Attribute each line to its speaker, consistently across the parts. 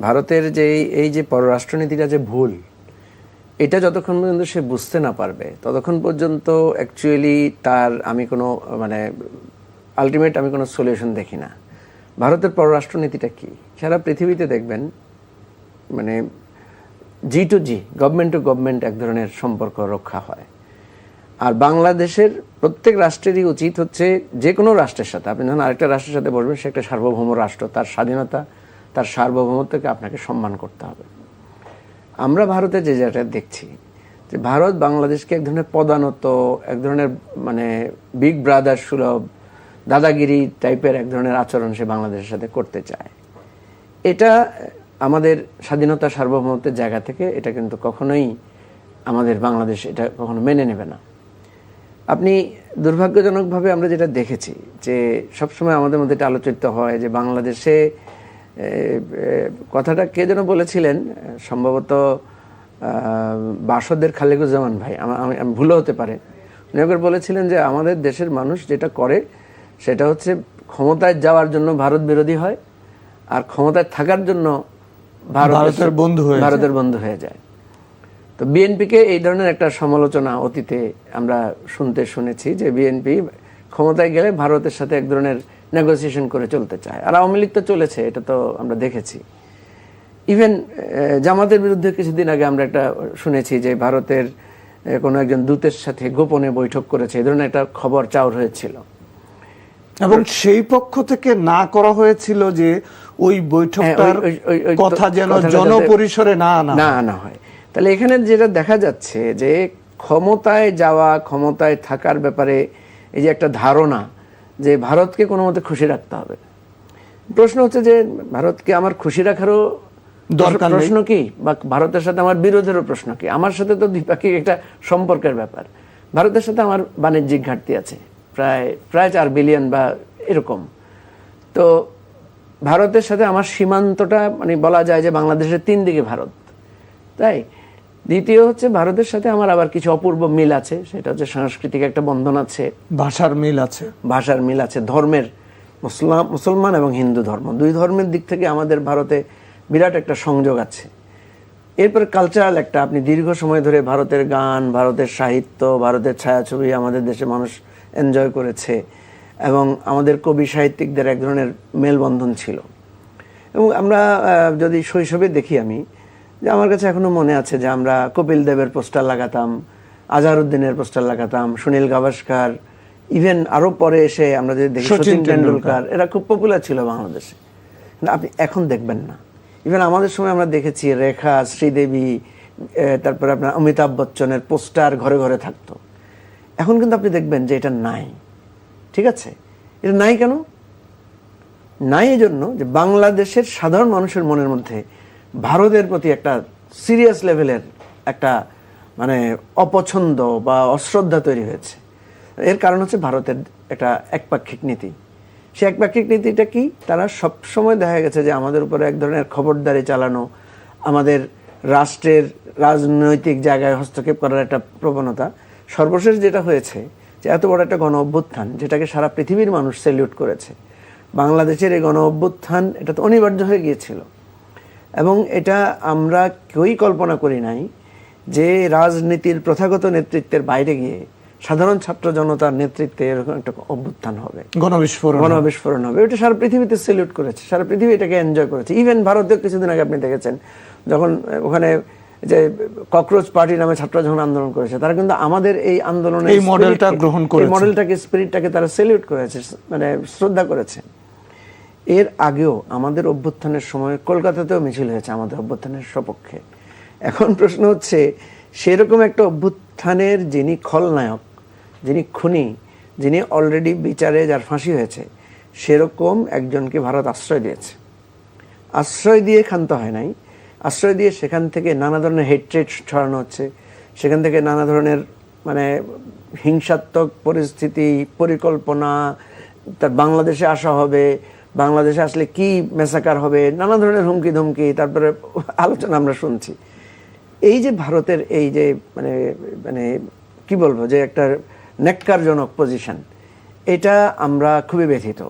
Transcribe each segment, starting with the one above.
Speaker 1: ভারতের যে এই যে পররাষ্ট্রনীতিটা যে ভুল, এটা যতক্ষণ পর্যন্ত সে বুঝতে না পারবে ততক্ষণ পর্যন্ত অ্যাকচুয়ালি তার আমি কোনো মানে আলটিমেট আমি কোনো সলিউশন দেখি না। ভারতের পররাষ্ট্রনীতিটা কি, সারা পৃথিবীতে দেখবেন মানে G to G, government to government এক ধরনের সম্পর্ক রক্ষা হয়। আর বাংলাদেশের প্রত্যেক রাষ্ট্রেরই উচিত হচ্ছে যে কোনো রাষ্ট্রের সাথে, আপনি যখন আরেকটা রাষ্ট্রের সাথে বসবেন, সে একটা সার্বভৌম রাষ্ট্র, তার স্বাধীনতা তার সার্বভৌমত্বকে আপনাকে সম্মান করতে হবে। আমরা ভারতে যে যেটা দেখছি যে ভারত বাংলাদেশকে এক ধরনের পদানত, এক ধরনের মানে বিগ ব্রাদার সুলভ দাদাগিরি টাইপের এক ধরনের আচরণ সে বাংলাদেশের সাথে করতে চায়। এটা আমাদের স্বাধীনতা সার্বভৌমত্বের জায়গা থেকে এটা কিন্তু কখনোই আমাদের বাংলাদেশ এটা কখনো মেনে নেবে না। আপনি দুর্ভাগ্যজনকভাবে আমরা যেটা দেখেছি যে সবসময় আমাদের মধ্যে এটা আলোচিত হয় যে বাংলাদেশে কথাটা কে যেন বলেছিলেন, সম্ভবত বাসদের খালেকুজ্জামান ভাই, আমি ভুলও হতে পারে, উনি একবার বলেছিলেন যে আমাদের দেশের মানুষ যেটা করে সেটা হচ্ছে ক্ষমতায় যাওয়ার জন্য ভারত বিরোধী হয় আর ক্ষমতায় থাকার জন্য ভারতের বন্ধু হয়ে যায়। তো বিএনপিকে এই ধরনের একটা সমালোচনা অতীতে আমরা শুনেছি যে বিএনপি ক্ষমতায় গেলে ভারতের সাথে এক ধরনের নেগোসিয়েশন করে চলতে চায়, আর আওয়ামী লীগ তো চলেছে, এটা তো আমরা দেখেছি। ইভেন জামাতের বিরুদ্ধে কিছুদিন আগে আমরা একটা শুনেছি যে ভারতের কোনো একজন দূতের সাথে গোপনে বৈঠক করেছে, এই ধরনের একটা খবর চাউর হয়েছিল
Speaker 2: এবং সেই পক্ষ থেকে না করা হয়েছিল যে ওই বৈঠকটার কথা যেন জনপরিসরে না
Speaker 1: আনা হয়। তাহলে এখানে যেটা দেখা যাচ্ছে যে ক্ষমতায় যাওয়া, ক্ষমতায় থাকার ব্যাপারে এই যে একটা ধারণা যে ভারতকে কোনো মতে খুশি রাখতে হবে। প্রশ্ন হচ্ছে যে ভারতকে আমার খুশি রাখারও দরকার প্রশ্ন কি, বা ভারতের সাথে আমার বিরোধেরও প্রশ্ন কি? আমার সাথে তো দ্বিপাক্ষিক একটা সম্পর্কের ব্যাপার। ভারতের সাথে আমার বাণিজ্যিক ঘাটতি আছে প্রায় 4 বিলিয়ন বা এরকম। তো ভারতের সাথে আমার সীমান্তটা মানে বলা যায় যে বাংলাদেশের 3 দিকে ভারত, তাই। দ্বিতীয় হচ্ছে ভারতের সাথে আমার আবার কিছু অপূর্ব মিল আছে, সেটা হচ্ছে সাংস্কৃতিক একটা বন্ধন আছে, ভাষার মিল আছে, ধর্মের মুসলমান এবং হিন্দু ধর্ম, 2 ধর্মের দিক থেকে আমাদের ভারতে বিরাট একটা সংযোগ আছে। এরপর কালচারাল একটা, আপনি দীর্ঘ সময় ধরে ভারতের গান, ভারতের সাহিত্য, ভারতের ছায়াছবি আমাদের দেশে মানুষ এনজয় করেছে এবং আমাদের কবি সাহিত্যিকদের এক ধরনের মেলবন্ধন ছিল। এবং আমরা যদি শৈশবে দেখি, আমি যে আমার কাছে এখনো মনে আছে যে আমরা কপিল দেবের পোস্টার লাগাতাম, আজহারউদ্দিনের পোস্টার লাগাতাম, সুনীল গাভাস্কার, ইভেন আরো পরে এসে আমরা যদি দেখি সচিন টেন্ডুলকার, এরা খুব পপুলার ছিল বাংলাদেশে। আপনি এখন দেখবেন না। ইভেন আমাদের সময় আমরা দেখেছি রেখা, শ্রীদেবী, তারপরে আপনার অমিতাভ বচ্চনের পোস্টার ঘরে ঘরে থাকতো। এখন কিন্তু আপনি দেখবেন যে এটা নাই। ঠিক আছে, এটা নাই কেন? নাই এই জন্য যে বাংলাদেশের সাধারণ মানুষের মনের মধ্যে ভারতের প্রতি একটা সিরিয়াস লেভেলের একটা মানে অপছন্দ বা অশ্রদ্ধা তৈরি হয়েছে। এর কারণ হচ্ছে ভারতের একটা একপাক্ষিক নীতি। সে একপাক্ষিক নীতিটা কি? তারা সবসময় দেখা গেছে যে আমাদের উপরে এক ধরনের খবরদারি চালানো, আমাদের রাষ্ট্রের রাজনৈতিক জায়গায় হস্তক্ষেপ করার একটা প্রবণতা। সর্বশেষ যেটা হয়েছে যে এত বড় একটা গণ অভ্যুত্থান, যেটাকে সারা পৃথিবীর মানুষ সেলিউট করেছে, বাংলাদেশের এই গণ অভ্যুত্থান এটা তো অনিবার্য হয়ে গিয়েছিল। এবং এটা আমরা কেউই কল্পনা করি নাই যে রাজনীতির প্রথাগত নেতৃত্বের বাইরে গিয়ে সাধারণ ছাত্র জনতার নেতৃত্বে এরকম একটা অভ্যুত্থান হবে, গণবিস্ফোরণ হবে। এটা সারা পৃথিবীতে সেলিউট করেছে, সারা পৃথিবী এটাকে এনজয় করেছে। ইভেন ভারতেও কিছুদিন আগে আপনি দেখেছেন যখন ওখানে যে ককরোচ পার্টি নামে ছাত্র যখন আন্দোলন করেছে, তারা কিন্তু আমাদের এই আন্দোলনের এই মডেলটা গ্রহণ করেছে, এই মডেলটাকে, স্পিরিটটাকে তারা সেলিউট করেছে, মানে শ্রদ্ধা করেছে। এর আগেও আমাদের অভ্যুত্থানের সময় কলকাতাতেও মিছিল হয়েছে আমাদের অভ্যুত্থানের সপক্ষে। এখন প্রশ্ন হচ্ছে সেরকম একটা অভ্যুত্থানের যিনি খলনায়ক, যিনি খুনি, যিনি অলরেডি বিচারে যার ফাঁসি হয়েছে, সেরকম একজনকে ভারত আশ্রয় দিয়েছে। আশ্রয় দিয়ে ক্ষান্ত হয় নাই, আশ্রয় দিয়ে সেখান থেকে নানা ধরনের হেট্রেট ছড়ানো হচ্ছে, সেখান থেকে নানা ধরনের মানে হিংসাত্মক পরিস্থিতি, পরিকল্পনা, তার বাংলাদেশে আসা হবে, বাংলাদেশে আসলে কি মেসাকার হবে, নানা ধরনের হুমকি ধমকি, তারপরে আলোচনা আমরা শুনছি। এই যে ভারতের এই যে মানে মানে কি বলবো যে একটা ন্যাক্কারজনক পজিশন, এটা আমরা খুবই ব্যথিত।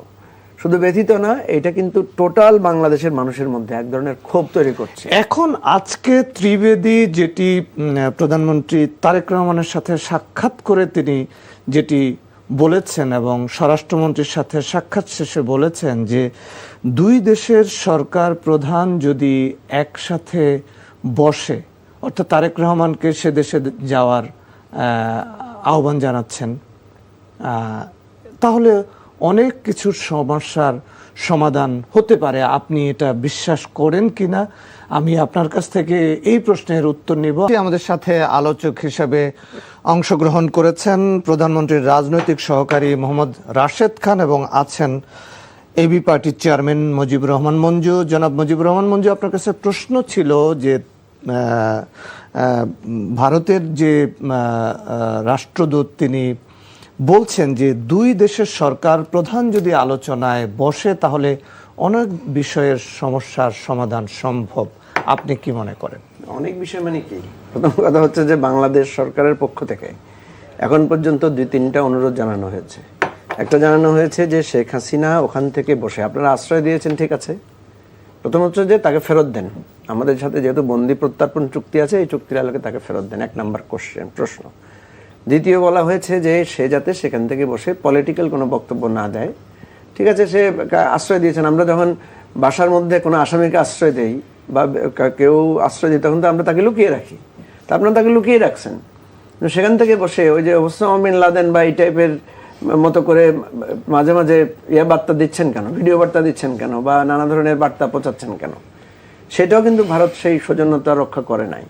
Speaker 1: শুধু ব্যথিত না, এটা কিন্তু টোটাল বাংলাদেশের মানুষের মধ্যে এক ধরনের ক্ষোভ তৈরি করছে।
Speaker 2: এখন আজকে ত্রিবেদী যেটি প্রধানমন্ত্রী তারেক রহমানের সাথে সাক্ষাৎ করে তিনি যেটি বলেছেন এবং স্বরাষ্ট্রমন্ত্রীর সাথে সাক্ষাৎ শেষে বলেছেন যে দুই দেশের সরকার প্রধান যদি একসাথে বসে, অর্থাৎ তারেক রহমানকে সে দেশে যাওয়ার আহ্বান জানাচ্ছেন, তাহলে অনেক কিছুর সমস্যার সমাধান হতে পারে। আপনি এটা বিশ্বাস করেন কিনা আমি আপনার কাছ থেকে এই প্রশ্নের উত্তর নিব। আমাদের সাথে আলোচক হিসেবে অংশগ্রহণ করেছেন প্রধানমন্ত্রীর রাজনৈতিক সহকারী মোহাম্মদ রাশেদ খান এবং আছেন এবি পার্টির চেয়ারম্যান মুজিবুর রহমান মঞ্জু। জনাব মুজিবুর রহমান মঞ্জু, আপনার কাছে প্রশ্ন ছিল যে ভারতের যে রাষ্ট্রদূত তিনি বলছেন যে দুই দেশের সরকার প্রধান যদি আলোচনায় বসে তাহলে অনেক বিষয়ের সমস্যার সমাধান সম্ভব। আপনি কি মনে করেন?
Speaker 1: অনেক বিষয় মানে কি, প্রথম কথা হচ্ছে যে বাংলাদেশ সরকারের পক্ষ থেকে এখন পর্যন্ত 2-3টা অনুরোধ জানানো হয়েছে। একটা জানানো হয়েছে যে শেখ হাসিনা ওখান থেকে বসে, আপনারা আশ্রয় দিয়েছেন ঠিক আছে, প্রথম হচ্ছে যে তাকে ফেরত দেন, আমাদের সাথে যেহেতু বন্দি প্রত্যার্পণ চুক্তি আছে এই চুক্তির আলোকে তাকে ফেরত দেন, 1 নম্বর প্রশ্ন। দ্বিতীয় বলা হয়েছে যে সে যাতে সেখান থেকে বসে পলিটিক্যাল কোনো বক্তব্য না দেয়। ঠিক আছে, সে আশ্রয় দিয়েছেন। আমরা যখন বাসার মধ্যে কোনো আসামিকে আশ্রয় দেই বা কেউ আশ্রয় দিই তখন তো আমরা তাকে লুকিয়ে রাখি, তা আপনারা তাকে লুকিয়ে রাখছেন। সেখান থেকে বসে ওই যে ওসামা বিন লাদেন বা এই টাইপের মতো করে মাঝে মাঝে বার্তা দিচ্ছেন কেন, ভিডিও বার্তা দিচ্ছেন কেন, বা নানা ধরনের বার্তা পৌঁছাচ্ছেন কেন, সেটাও কিন্তু ভারত সেই সৌজন্যতা রক্ষা করে নাই।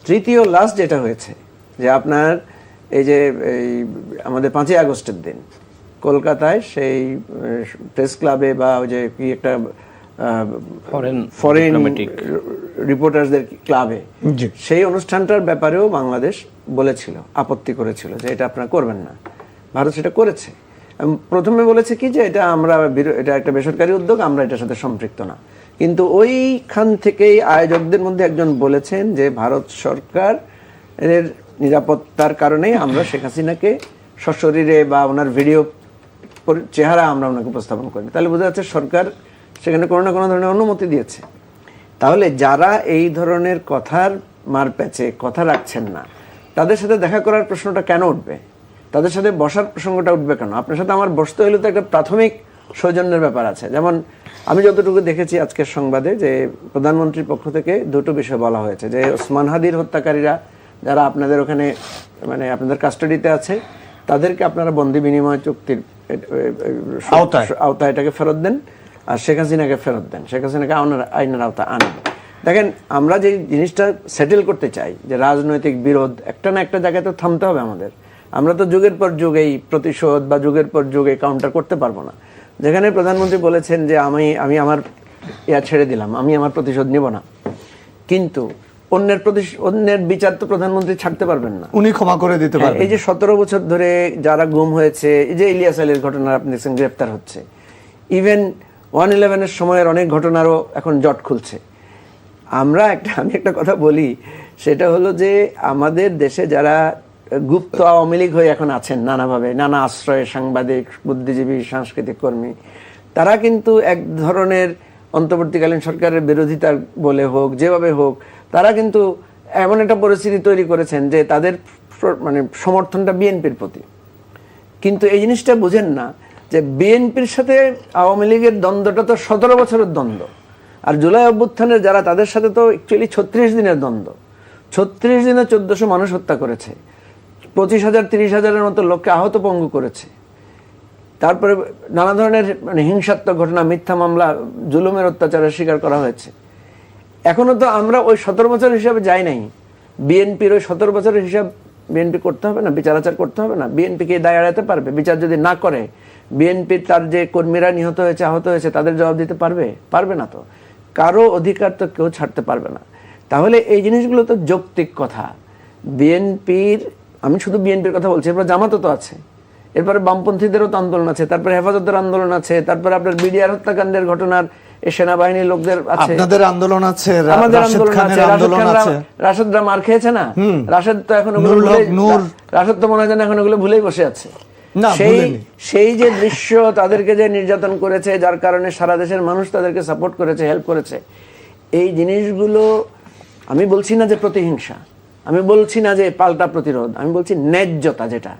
Speaker 1: তৃতীয় লাস্ট যেটা হয়েছে যে আপনার এই যে আমাদের 5ই আগস্টের দিন কলকাতায় সেই প্রেস ক্লাবে বা ওই যে কি একটা ফরেন রিপোর্টারদের ক্লাবে সেই অনুষ্ঠানটার ব্যাপারেও বাংলাদেশ বলেছিল, আপত্তি করেছিল যে এটা আপনারা করবেন না। ভারত সেটা করেছে। প্রথমে বলেছে কি যে এটা একটা বেসরকারি উদ্যোগ, আমরা এটার সাথে সম্পৃক্ত না। কিন্তু ওইখান থেকেই আয়োজকদের মধ্যে একজন বলেছেন যে ভারত সরকারের নিরাপত্তার কারণেই আমরা শেখ হাসিনাকে সশরীরে বা ওনার ভিডিও চেহারা আমরা ওনাকে উপস্থাপন করি। তাহলে বোঝা যাচ্ছে সরকার সেখানে কোনো না কোনো ধরনের অনুমতি দিয়েছে। তাহলে যারা এই ধরনের কথার মারপ্যাচে কথা রাখছেন না তাদের সাথে দেখা করার প্রশ্নটা কেন উঠবে, তাদের সাথে বসার প্রসঙ্গটা উঠবে কেন? আপনার সাথে আমার বসতে হলে তো একটা প্রাথমিক সৌজন্যের ব্যাপার আছে। যেমন আমি যতটুকু দেখেছি আজকের সংবাদে যে প্রধানমন্ত্রীর পক্ষ থেকে 2টো বিষয় বলা হয়েছে, যে ওসমান হাদির হত্যাকারীরা যারা আপনাদের ওখানে মানে আপনাদের কাস্টাডিতে আছে তাদেরকে আপনারা বন্দি বিনিময় চুক্তির আওতায় এটাকে ফেরত দেন, আর শেখ হাসিনাকে ফেরত দেন, শেখ হাসিনাকে আইনের আওতায় আনেন। দেখেন, আমরা যে জিনিসটা সেটেল করতে চাই যে রাজনৈতিক বিরোধ একটা না একটা জায়গায় তো থামতে হবে আমাদের। আমরা তো যুগের পর যুগ এই প্রতিশোধ বা যুগের পর যুগ এই কাউন্টার করতে পারবো না। যেখানে প্রধানমন্ত্রী বলেছেন যে আমি আমার ছেড়ে দিলাম, আমি আমার প্রতিশোধ নিব না, কিন্তু অন্যের বিচার তো প্রধানমন্ত্রী ছাড়তে পারবেন না,
Speaker 2: উনি ক্ষমা করে দিতে পারবেন।
Speaker 1: এই যে 17 বছর ধরে যারা গুম হয়েছে, এই যে ইলিয়াস আলীর ঘটনা আপনি দেখছেন গ্রেপ্তার হচ্ছে, ইভেন 1/11 সময়ের অনেক ঘটনারও এখন জট খুলছে। আমি একটা কথা বলি, সেটা হলো যে আমাদের দেশে যারা গুপ্ত আওয়ামী লীগ হয়ে এখন আছেন নানাভাবে, নানা আশ্রয়ে, সাংবাদিক, বুদ্ধিজীবী, সাংস্কৃতিক কর্মী, তারা কিন্তু এক ধরনের অন্তর্বর্তীকালীন সরকারের বিরোধিতা বলে হোক, যেভাবে হোক, তারা কিন্তু এমন একটা পরিস্থিতি তৈরি করেছেন যে তাদের মানে সমর্থনটা বিএনপির প্রতি। কিন্তু এই জিনিসটা বুঝেন না যে বিএনপির সাথে আওয়ামী লীগের দ্বন্দ্বটা তো 17 বছরের দ্বন্দ্ব, আর জুলাই অভ্যুত্থানের যারা তাদের সাথে তো অ্যাকচুয়ালি 36 দিনের দ্বন্দ্ব। 36 দিনে 1400 মানুষ হত্যা করেছে, 25,000-30,000-এর মতো লোককে আহত পঙ্গু করেছে। তারপরে নানা ধরনের মানে হিংসাত্মক ঘটনা, মিথ্যা মামলা, জুলুমের অত্যাচারের শিকার করা হয়েছে। এখনো তো আমরা ওই 17 বছরের হিসাবে যাই নাই। বিএনপির ওই 17 বছরের হিসাব বিএনপি করতে হবে না, বিচার আচার করতে হবে না? বিএনপিকে দায় এড়াতে পারবে? বিচার যদি না করে বিএনপির তার যে কর্মীরা নিহত হয়েছে, আহত হয়েছে, তাদের জবাব দিতে পারবে? পারবে না। তো কারো অধিকার তো কেউ ছাড়তে পারবে না। তাহলে এই জিনিসগুলো তো যৌক্তিক কথা। বিএনপির, আমি শুধু বিএনপির কথা বলছি, এরপর জামাতও তো আছে, এরপরে বামপন্থীদেরও তো আন্দোলন আছে, তারপরে হেফাজতের আন্দোলন আছে, তারপরে আপনার বিডিআর হত্যাকাণ্ডের ঘটনার সেনাবাহিনীর লোকদের আছে,
Speaker 2: আপনাদের আন্দোলন আছে,
Speaker 1: আমাদের আন্দোলন আছে। রাশেদরা মার খেয়েছে না, রাশেদ তো এখন রাশেদ তো মনে হয় যেন এখন ওগুলো ভুলেই বসে আছে।
Speaker 2: না,
Speaker 1: সেই
Speaker 2: ভুলেনি।
Speaker 1: সেই যে দৃশ্য, তাদেরকে যে নির্যাতন করেছে, যার কারণে সারা দেশের মানুষ তাদেরকে সাপোর্ট করেছে, হেল্প করেছে, এই জিনিসগুলো, আমি বলছি না যে প্রতিহিংসা, আমি বলছি না যে পাল্টা প্রতিরোধ, আমি বলছি ন্যায্যতা, যেটা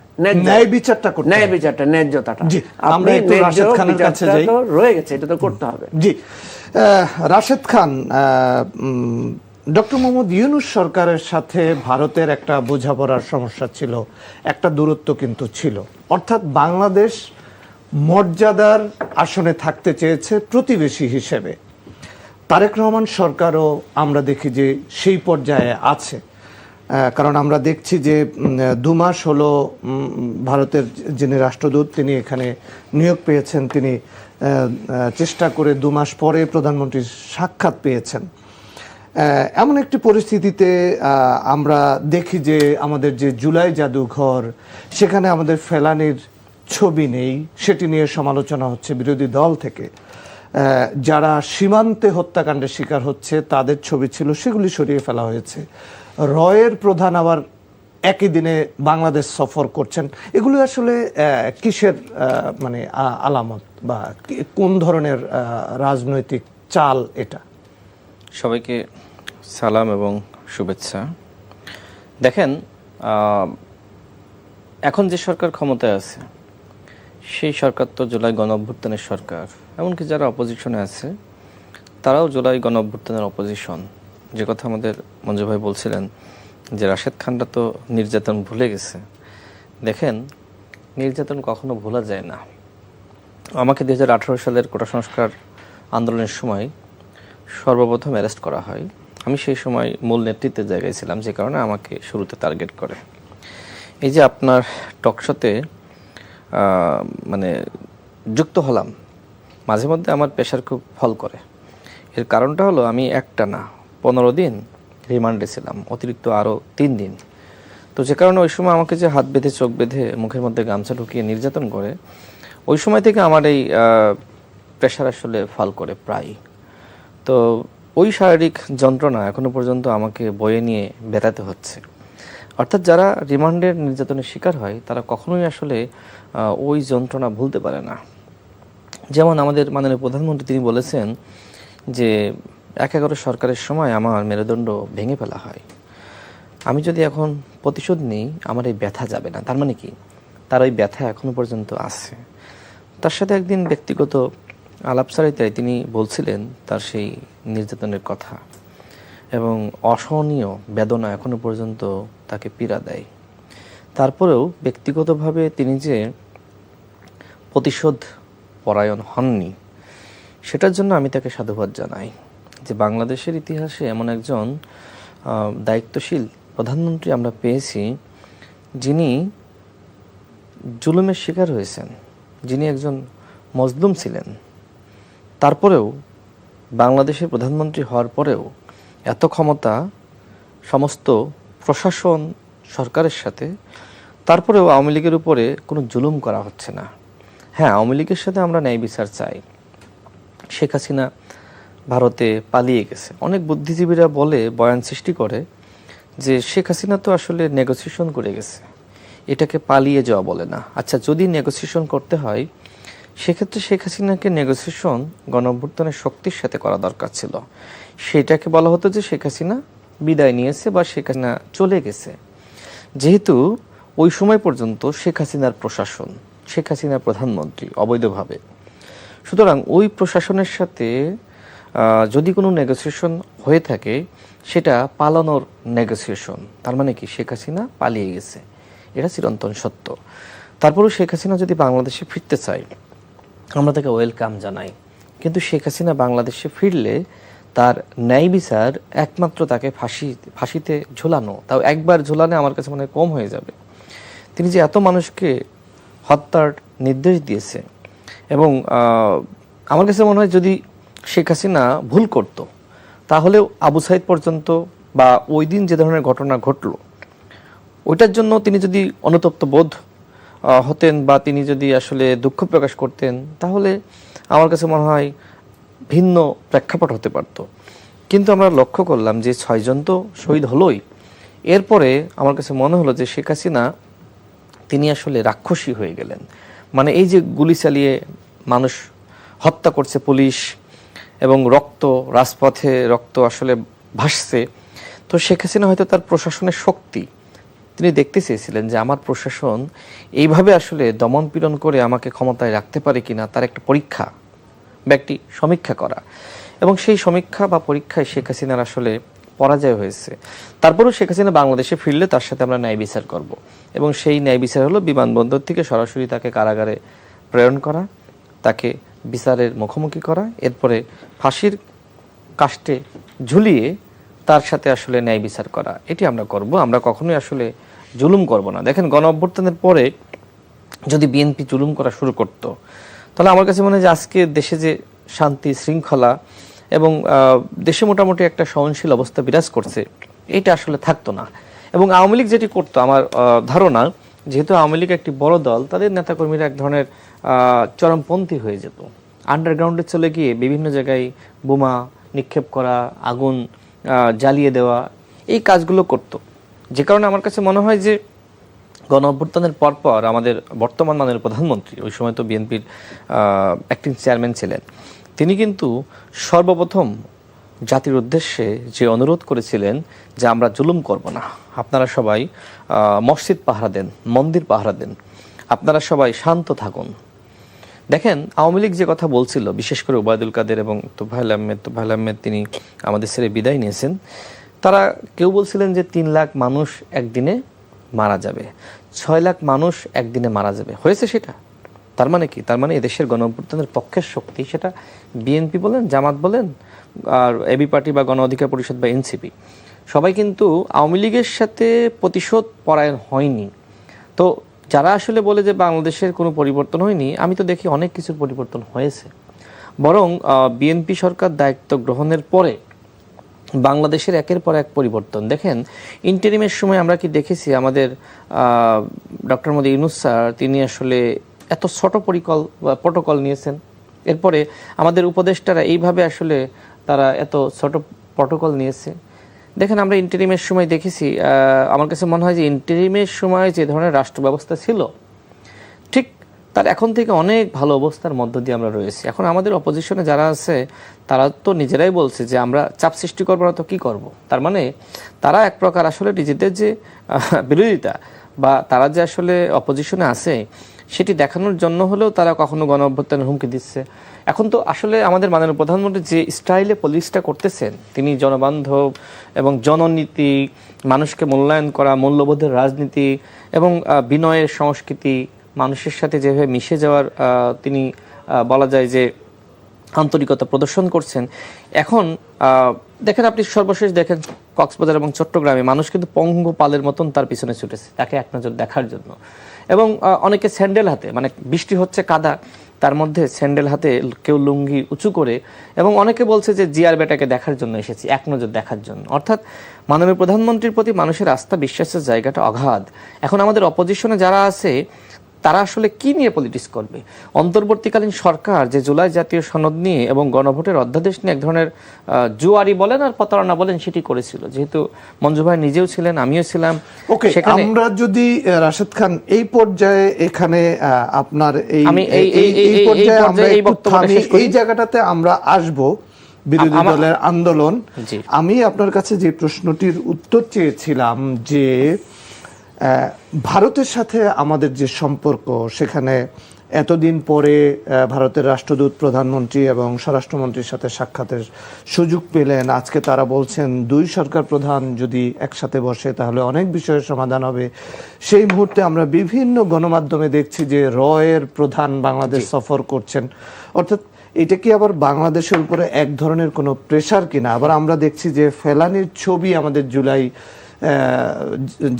Speaker 2: ন্যায় বিচারটা করতে
Speaker 1: ন্যায়
Speaker 2: হবে।
Speaker 1: বিচারটা, ন্যায্যতাটা।
Speaker 2: জি, আমরা
Speaker 1: আপনি
Speaker 2: একটু
Speaker 1: ন্যায্য
Speaker 2: রাশেদ খানের কাছে
Speaker 1: বিচারটা
Speaker 2: যাই।
Speaker 1: তো রয়ে গেছে, এটা তো করতে হবে।
Speaker 2: জি, রাশেদ খান, ডক্টর মোহাম্মদ ইউনূস সরকারের সাথে ভারতের একটা বোঝাপড়ার সমস্যা ছিল, একটা দূরত্ব কিন্তু ছিল, অর্থাৎ বাংলাদেশ মর্যাদার আসনে থাকতে চেয়েছে প্রতিবেশী হিসেবে। তারেক রহমান সরকারও আমরা দেখি যে সেই পর্যায়ে আছে, কারণ আমরা দেখছি যে 2 মাস হলো ভারতের যিনি রাষ্ট্রদূত তিনি এখানে নিয়োগ পেয়েছেন, তিনি চেষ্টা করে 2 মাস পরে প্রধানমন্ত্রীর সাক্ষাৎ পেয়েছেন। এমন একটি পরিস্থিতিতে আমরা দেখি যে আমাদের যে জুলাই জাদুঘর, সেখানে আমাদের ফেলানির ছবি নেই, সেটি নিয়ে সমালোচনা হচ্ছে বিরোধী দল থেকে। যারা সীমান্তে হত্যাকাণ্ডের শিকার হচ্ছে তাদের ছবি ছিল, সেগুলি সরিয়ে ফেলা হয়েছে। রয়ের প্রধান আবার একই দিনে বাংলাদেশ সফর করছেন। এগুলো আসলে কিসের মানে আলামত, বা কোন ধরনের রাজনৈতিক চাল এটা?
Speaker 3: সবাইকে সালাম এবং শুভেচ্ছা। দেখেন, এখন যে সরকার ক্ষমতায় আছে সেই সরকার তো জুলাই গণঅভ্যুত্থানের সরকার, এমনকি যারা অপোজিশনে আছে তারাও জুলাই গণঅভ্যুত্থানের অপোজিশন। যে কথা আমাদের মঞ্জু ভাই বলছিলেন যে রাশেদ খানরা তো নির্যাতন ভুলে গেছে। দেখেন, নির্যাতন কখনো ভোলা যায় না। আমাকে 2018 সালের কোটা সংস্কার আন্দোলনের সময় সর্বপ্রথম অ্যারেস্ট করা হয়। আমি সেই সময় মূল নেতৃত্বের জায়গায় ছিলাম, যে কারণে আমাকে শুরুতে টার্গেট করে। এই যে আপনার টকশোতে মানে যুক্ত হলাম, মাঝে মধ্যে আমার প্রেশার খুব ফল করে। এর কারণটা হলো আমি একটানা 15 দিন রিমান্ডে ছিলাম, অতিরিক্ত আরও 3 দিন। তো যে কারণে ওই সময় আমাকে যে হাত বেঁধে চোখ বেঁধে মুখের মধ্যে গামছা ঢুকিয়ে নির্যাতন করে, ওই সময় থেকে আমার এই প্রেশার আসলে ফল করে প্রায়। তো ওই শারীরিক যন্ত্রণা এখনো পর্যন্ত আমাকে বয়ে নিয়ে ব্যথাতে হচ্ছে। অর্থাৎ যারা রিমান্ডের নির্যাতনের শিকার হয় তারা কখনোই আসলে ওই যন্ত্রণা ভুলতে পারে না। যেমন আমাদের মাননীয় প্রধানমন্ত্রী তিনি বলেছেন যে 11 সরকারের সময় আমার মেরুদণ্ড ভেঙে ফেলা হয়, আমি যদি এখন প্রতিশোধ নিই আমার এই ব্যথা যাবে না। তার মানে কি, তার ওই ব্যথা এখনো পর্যন্ত আছে। তার সাথে একদিন ব্যক্তিগত আলাপচারিতায় তিনি বলছিলেন তার সেই নির্যাতনের কথা, এবং অসহনীয় বেদনা এখনো পর্যন্ত তাকে পীড়া দেয়। তারপরেও ব্যক্তিগতভাবে তিনি যে প্রতিশোধ পরায়ণ হননি, সেটার জন্য আমি তাকে সাধুবাদ জানাই। যে বাংলাদেশের ইতিহাসে এমন একজন দায়িত্বশীল প্রধানমন্ত্রী আমরা পেয়েছি যিনি জুলুমের শিকার হয়েছেন, যিনি একজন মজলুম ছিলেন, তারপরেও বাংলাদেশের প্রধানমন্ত্রী হওয়ার পরেও এত ক্ষমতা, সমস্ত প্রশাসন সরকারের সাথে, তারপরেও আওয়ামী লীগের উপরে কোনো জুলুম করা হচ্ছে না। হ্যাঁ, আওয়ামী লীগের সাথে আমরা ন্যায় বিচার চাই। শেখ হাসিনা ভারতে পালিয়ে গেছে। অনেক বুদ্ধিজীবীরা বলে, বয়ান সৃষ্টি করে যে শেখ হাসিনা তো আসলে নেগোসিয়েশন করে গেছে, এটাকে পালিয়ে যাওয়া বলে না। আচ্ছা, যদি নেগোসিয়েশন করতে হয় সেক্ষেত্রে শেখ হাসিনাকে নেগোসিয়েশন গণঅভ্যুত্থানের শক্তির সাথে করা দরকার ছিল। সেটাকে বলা হতো যে শেখ হাসিনা বিদায় নিয়েছে বা শেখ হাসিনা চলে গেছে। যেহেতু ওই সময় পর্যন্ত শেখ হাসিনার প্রশাসন, শেখ হাসিনার প্রধানমন্ত্রী অবৈধভাবে, সুতরাং ওই প্রশাসনের সাথে যদি কোনো নেগোসিয়েশন হয়ে থাকে সেটা পালানোর নেগোসিয়েশন। তার মানে কি, শেখ হাসিনা পালিয়ে গেছে, এটা চিরন্তন সত্য। তারপরেও শেখ হাসিনা যদি বাংলাদেশে ফিরতে চায় আমরা তাকে ওয়েলকাম জানাই, কিন্তু শেখ হাসিনা বাংলাদেশে ফিরলে তার ন্যায় বিচার একমাত্র তাকে ফাঁসিতে ঝোলানো, তাও একবার ঝোলালে আমার কাছে মনে হয় কম হয়ে যাবে। তিনি যে এত মানুষকে হত্যার নির্দেশ দিয়েছে, এবং আমার কাছে মনে হয় যদি শেখ হাসিনা ভুল করত তাহলেও আবু সাইদ পর্যন্ত বা ওই দিন যে ধরনের ঘটনা ঘটলো ওইটার জন্য তিনি যদি অনুতপ্ত বোধ হতেন বা তিনি যদি আসলে দুঃখ প্রকাশ করতেন তাহলে আমার কাছে মনে হয় ভিন্ন প্রেক্ষাপট হতে পারত। কিন্তু আমরা লক্ষ্য করলাম যে 6 জন তো শহীদ হলোই, এরপরে আমার কাছে মনে হলো যে শেখ হাসিনা তিনি আসলে রাক্ষসী হয়ে গেলেন। মানে এই যে গুলি চালিয়ে মানুষ হত্যা করছে পুলিশ, এবং রক্ত, রাজপথে রক্ত আসলে ভাসছে, তো শেখ হাসিনা হয়তো তার প্রশাসনের শক্তি তিনি দেখতে চেয়েছিলেন যে আমার প্রশাসন এইভাবে আসলে দমন পীড়ন করে আমাকে ক্ষমতায় রাখতে পারে কিনা, তার একটা পরীক্ষা বা একটি সমীক্ষা করা। এবং সেই সমীক্ষা বা পরীক্ষায় শেখ হাসিনার আসলে পরাজয় হয়েছে। তারপরেও শেখ হাসিনা বাংলাদেশে ফিরলে তার সাথে আমরা ন্যায় বিচার করব, এবং সেই ন্যায় বিচার হলো বিমানবন্দর থেকে সরাসরি তাকে কারাগারে প্রেরণ করা, তাকে বিচারের মুখোমুখি করা, এরপরে ফাঁসির কাস্টে ঝুলিয়ে তার সাথে আসলে ন্যায় বিচার করা। এটি আমরা করব। আমরা কখনোই আসলে জুলুম করব না। দেখেন, গণ অভ্যুত্থানের পরে যদি বিএনপি জুলুম করা শুরু করত, তাহলে আমার কাছে মনে হয় যে আজকে দেশে যে শান্তি শৃঙ্খলা এবং দেশে মোটামুটি একটা সহনশীল অবস্থা বিরাজ করছে, এটা আসলে থাকতো না। এবং আওয়ামী লীগ যেটি করতো, আমার ধারণা, যেহেতু আওয়ামী লীগ একটি বড় দল, তাদের নেতাকর্মীরা এক ধরনের চরমপন্থী হয়ে যেত। আন্ডারগ্রাউন্ডে চলে গিয়ে বিভিন্ন জায়গায় বোমা নিক্ষেপ করা, আগুন জ্বালিয়ে দেওয়া, এই কাজগুলো করত। যে কারণে আমার কাছে মনে হয় যে গণ অভ্যুত্থানের পরপর আমাদের বর্তমান মাননীয় প্রধানমন্ত্রী, ওই সময় তো বিএনপির অ্যাক্টিং চেয়ারম্যান ছিলেন, তিনি কিন্তু সর্বপ্রথম জাতির উদ্দেশ্যে যে অনুরোধ করেছিলেন যে আমরা জুলুম করব না, আপনারা সবাই মসজিদ পাহারা দেন, মন্দির পাহারা দেন, আপনারা সবাই শান্ত থাকুন। দেখেন, আওয়ামী লীগ যে কথা বলছিল, বিশেষ করে ওবায়দুল কাদের এবং তোফায়েল আহমেদ তিনি আমাদের ছেড়ে বিদায় নিয়েছেন, তারা কেউ বলছিলেন যে 3 লাখ মানুষ একদিনে মারা যাবে, 6 লাখ মানুষ একদিনে মারা যাবে। হয়েছে সেটা? তার মানে কি? তার মানে এদেশের গণ অভ্যুত্থানের পক্ষের শক্তি, সেটা বিএনপি বলেন, জামাত বলেন, আর এবি পার্টি বা গণ অধিকার পরিষদ বা এনসিপি, সবাই কিন্তু আওয়ামী লীগের সাথে প্রতিশোধ পরায়ণ হয়নি। তো যারা আসলে বলে যে বাংলাদেশের কোনো পরিবর্তন হয়নি, আমি তো দেখি অনেক কিছুর পরিবর্তন হয়েছে। বরং বিএনপি সরকার দায়িত্ব গ্রহণের পরে বাংলাদেশের একের পর এক পরিবর্তন। দেখেন, ইন্টারিমের সময় আমরা কি দেখেছি, আমাদের ডক্টর মোহাম্মদ ইউনূস স্যার তিনি আসলে এত ছোট প্রটোকল নিয়েছেন। এরপরে আমাদের উপদেষ্টারা এইভাবে আসলে তারা এত ছোট প্রটোকল নিয়েছে। দেখেন, আমরা ইন্টারিমের সময় দেখেছি, আমার কাছে মনে হয় যে ইন্টারিমের সময় যে ধরনের রাষ্ট্র ব্যবস্থা ছিল, ঠিক তার এখন থেকে অনেক ভালো অবস্থার মধ্য দিয়ে আমরা রয়েছি। এখন আমাদের অপোজিশনে যারা আছে, তারা তো নিজেরাই বলছে যে আমরা চাপ সৃষ্টি করবো না তো কি করব। তার মানে তারা এক প্রকার আসলে নিজেদের যে বিরোধিতা বা তারা যে আসলে অপোজিশনে আছে, সেটি দেখানোর জন্য হলেও তারা কখনো গণ অভ্যুত্থানের হুমকি দিচ্ছে। এখন তো আসলে আমাদের মাননীয় প্রধানমন্ত্রী যে স্টাইলে পলিটিক্সটা করতেছেন, তিনি জনবান্ধব এবং জননীতি, মানুষকে মূল্যায়ন করা, মূল্যবোধের রাজনীতি এবং বিনয়ের সংস্কৃতি, মানুষের সাথে যেভাবে মিশে যাওয়ার তিনি বলা যায় যে আন্তরিকতা প্রদর্শন করছেন। এখন দেখেন, আপনি সর্বশেষ দেখেন কক্সবাজার এবং চট্টগ্রামে মানুষ কিন্তু পঙ্গু পালের মতন তার পিছনে ছুটেছে তাকে এক নজর দেখার জন্য। এবং অনেকে স্যান্ডেল হাতে, মানে বৃষ্টি হচ্ছে, কাদা, তার মধ্যে স্যান্ডেল হাতে কেউ লুঙ্গি উঁচু করে, এবং অনেকে বলছে যে জিয়ার বেটাকে দেখার জন্য এসেছি, এক নজর দেখার জন্য। অর্থাৎ মাননীয় প্রধানমন্ত্রীর প্রতি মানুষের আস্থা বিশ্বাসের জায়গাটা অগাধ। এখন আমাদের অপোজিশনে যারা আছে, তারা আসলে কি নিয়ে পলিটিক্স করবে? অন্তর্বর্তীকালীন সরকার যে জুলাই জাতীয় সনদ নিয়ে এবং গণভোটের অধ্যাদেশ নিয়ে এক ধরনের জুয়ারি বলেন আর প্রতারণা বলেন, সেটি করেছিল। যেহেতু মঞ্জু ভাই নিজেও ছিলেন, আমিও ছিলাম।
Speaker 2: ওকে, আমরা যদি রাশেদ খান এই পর্যায়ে এখানে আপনার এই জায়গাটাতে আমরা আসব, বিরোধী দলের আন্দোলন। আমি আপনার কাছে যে প্রশ্নটির উত্তর চেয়েছিলাম যে ভারতের সাথে আমাদের যে সম্পর্ক, সেখানে এতদিন পরে ভারতের রাষ্ট্রদূত প্রধানমন্ত্রী এবং স্বরাষ্ট্রমন্ত্রীর সাথে সাক্ষাতের সুযোগ পেলেন। আজকে তারা বলছেন 2 সরকার প্রধান যদি একসাথে বসে তাহলে অনেক বিষয়ের সমাধান হবে। সেই মুহূর্তে আমরা বিভিন্ন গণমাধ্যমে দেখছি যে রয়ের প্রধান বাংলাদেশ সফর করছেন। অর্থাৎ এটা কি আবার বাংলাদেশের উপরে এক ধরনের কোনো প্রেশার কিনা? আবার আমরা দেখছি যে ফেলানির ছবি আমাদের জুলাই